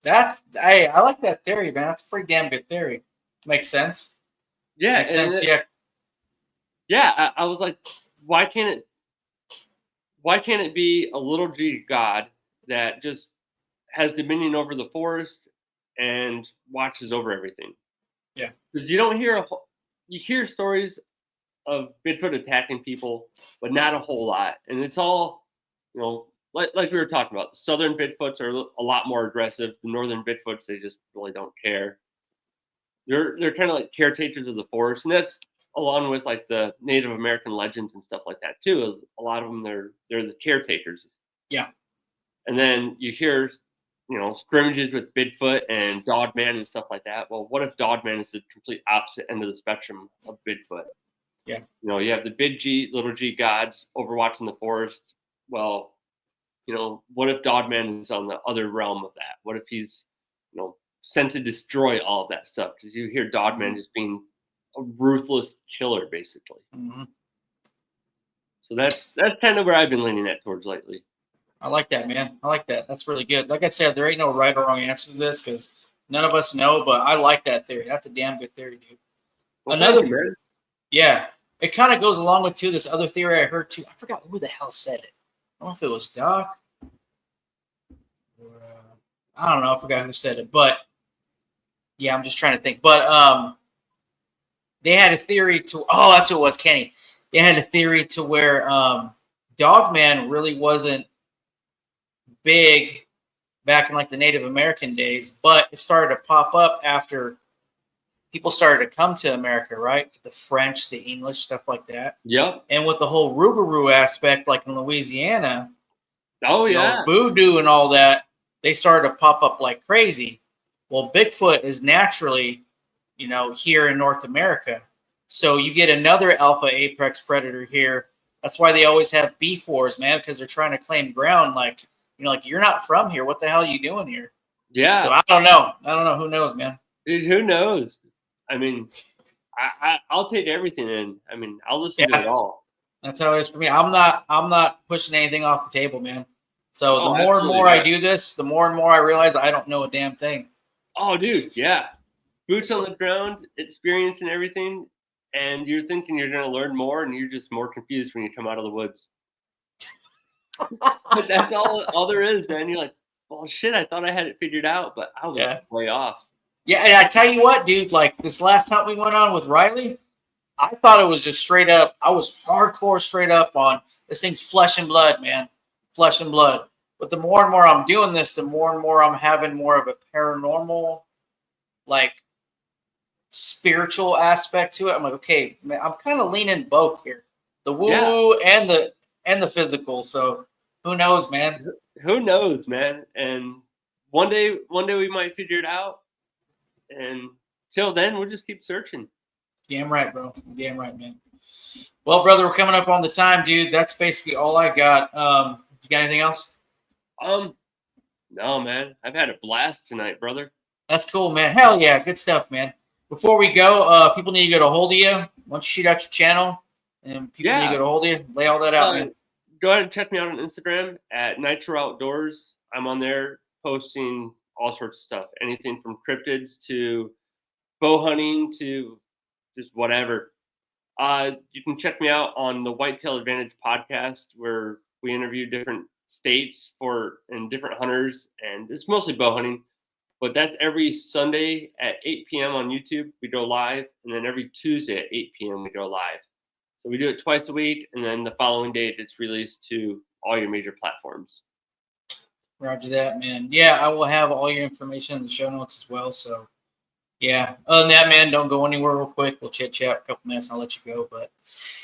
I like that theory, man. That's a pretty damn good theory. Makes sense. Yeah, makes sense. Yeah. I was like, why can't it be a little G god that just has dominion over the forest and watches over everything? Yeah. Because you don't hear you hear stories of Bigfoot attacking people, but not a whole lot. And it's all, you know, like we were talking about. The southern Bigfoots are a lot more aggressive. The northern Bigfoots, they just really don't care. They're kind of like caretakers of the forest, and that's along with like the Native American legends and stuff like that too. A lot of them, they're the caretakers. Yeah. And then you hear, you know, scrimmages with Bigfoot and Dogman and stuff like that. Well, what if Dogman is the complete opposite end of the spectrum of Bigfoot? Yeah. You know, you have the big G, little G gods overwatching the forest. Well, you know, what if Dogman is on the other realm of that? What if he's, you know, sent to destroy all of that stuff? Because you hear Dogman just being a ruthless killer, basically. Mm-hmm. So that's kind of where I've been leaning at towards lately. I like that, man. I like that. That's really good. Like I said, there ain't no right or wrong answer to this because none of us know, but I like that theory. That's a damn good theory, dude. Well, Another, yeah, it kind of goes along with too this other theory I heard too. I forgot who the hell said it. I don't know if it was Doc. Or, I don't know. I forgot who said it, but yeah, I'm just trying to think. But they had a theory to. Oh, that's who it was, Kenny. They had a theory to where Dogman really wasn't big back in like the Native American days, but it started to pop up after people started to come to America, right? The French, the English, stuff like that. Yep. And with the whole Rougarou aspect, like in Louisiana, oh yeah, voodoo and all that, they started to pop up like crazy. Well, Bigfoot is naturally, you know, here in North America. So you get another alpha apex predator here. That's why they always have B4s, man, because they're trying to claim ground. Like, you know, like you're not from here. What the hell are you doing here? Yeah. So I don't know. Who knows, man? Dude, who knows? I mean, I'll take everything in. I mean, I'll listen to it all. That's how it is for me. I'm not pushing anything off the table, man. So the more and more I do this, the more and more I realize I don't know a damn thing. Oh, dude, yeah. Boots on the ground, experience and everything, and you're thinking you're going to learn more, and you're just more confused when you come out of the woods. But that's all there is, man. You're like, well, shit, I thought I had it figured out, but I was way off. Yeah, and I tell you what, dude, like this last hunt we went on with Riley, I thought it was just straight up. I was hardcore straight up on this thing's flesh and blood, man. Flesh and blood. But the more and more I'm doing this, the more and more I'm having more of a paranormal, like spiritual aspect to it. I'm like, okay, man, I'm kind of leaning both here. The woo and the physical. So who knows, man? Who knows, man? And one day we might figure it out. And till then, we'll just keep searching. Damn right, bro. Damn right, man. Well, brother, we're coming up on the time, dude. That's basically all I got. You got anything else? No, man. I've had a blast tonight, brother. That's cool, man. Hell yeah, good stuff, man. Before we go, people need to get a hold of you. Why don't you shoot out your channel, and people need to get a hold of you. Lay all that out, man. Go ahead and check me out on Instagram at Nitro Outdoors. I'm on there posting all sorts of stuff, anything from cryptids to bow hunting to just whatever. You can check me out on the Whitetail Advantage podcast, where we interview different states and different hunters, and it's mostly bow hunting. But that's every Sunday at 8 p.m. on YouTube. We go live, and then every Tuesday at 8 p.m. we go live. So we do it twice a week, and then the following day it's released to all your major platforms. Roger that, man. Yeah, I will have all your information in the show notes as well. So, yeah. Other than that, man, don't go anywhere real quick. We'll chit-chat for a couple minutes, and I'll let you go. But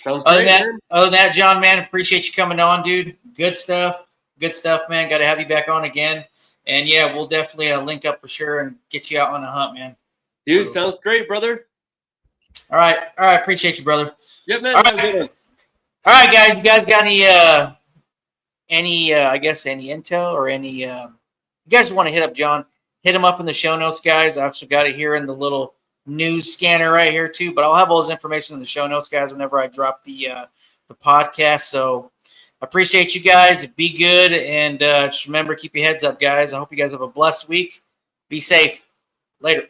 other than that, John, man, appreciate you coming on, dude. Good stuff. Good stuff, man. Got to have you back on again. And, yeah, we'll definitely link up for sure and get you out on a hunt, man. Dude, sounds great, brother. All right. Appreciate you, brother. Yep, man. All right, guys. You guys got any intel or any you guys want to hit up John, hit him up in the show notes, guys. I also got it here in the little news scanner right here too, but I'll have all his information in the show notes, guys, whenever I drop the podcast. So I appreciate you guys. Be good, and just remember, keep your heads up, guys. I hope you guys have a blessed week. Be safe. Later.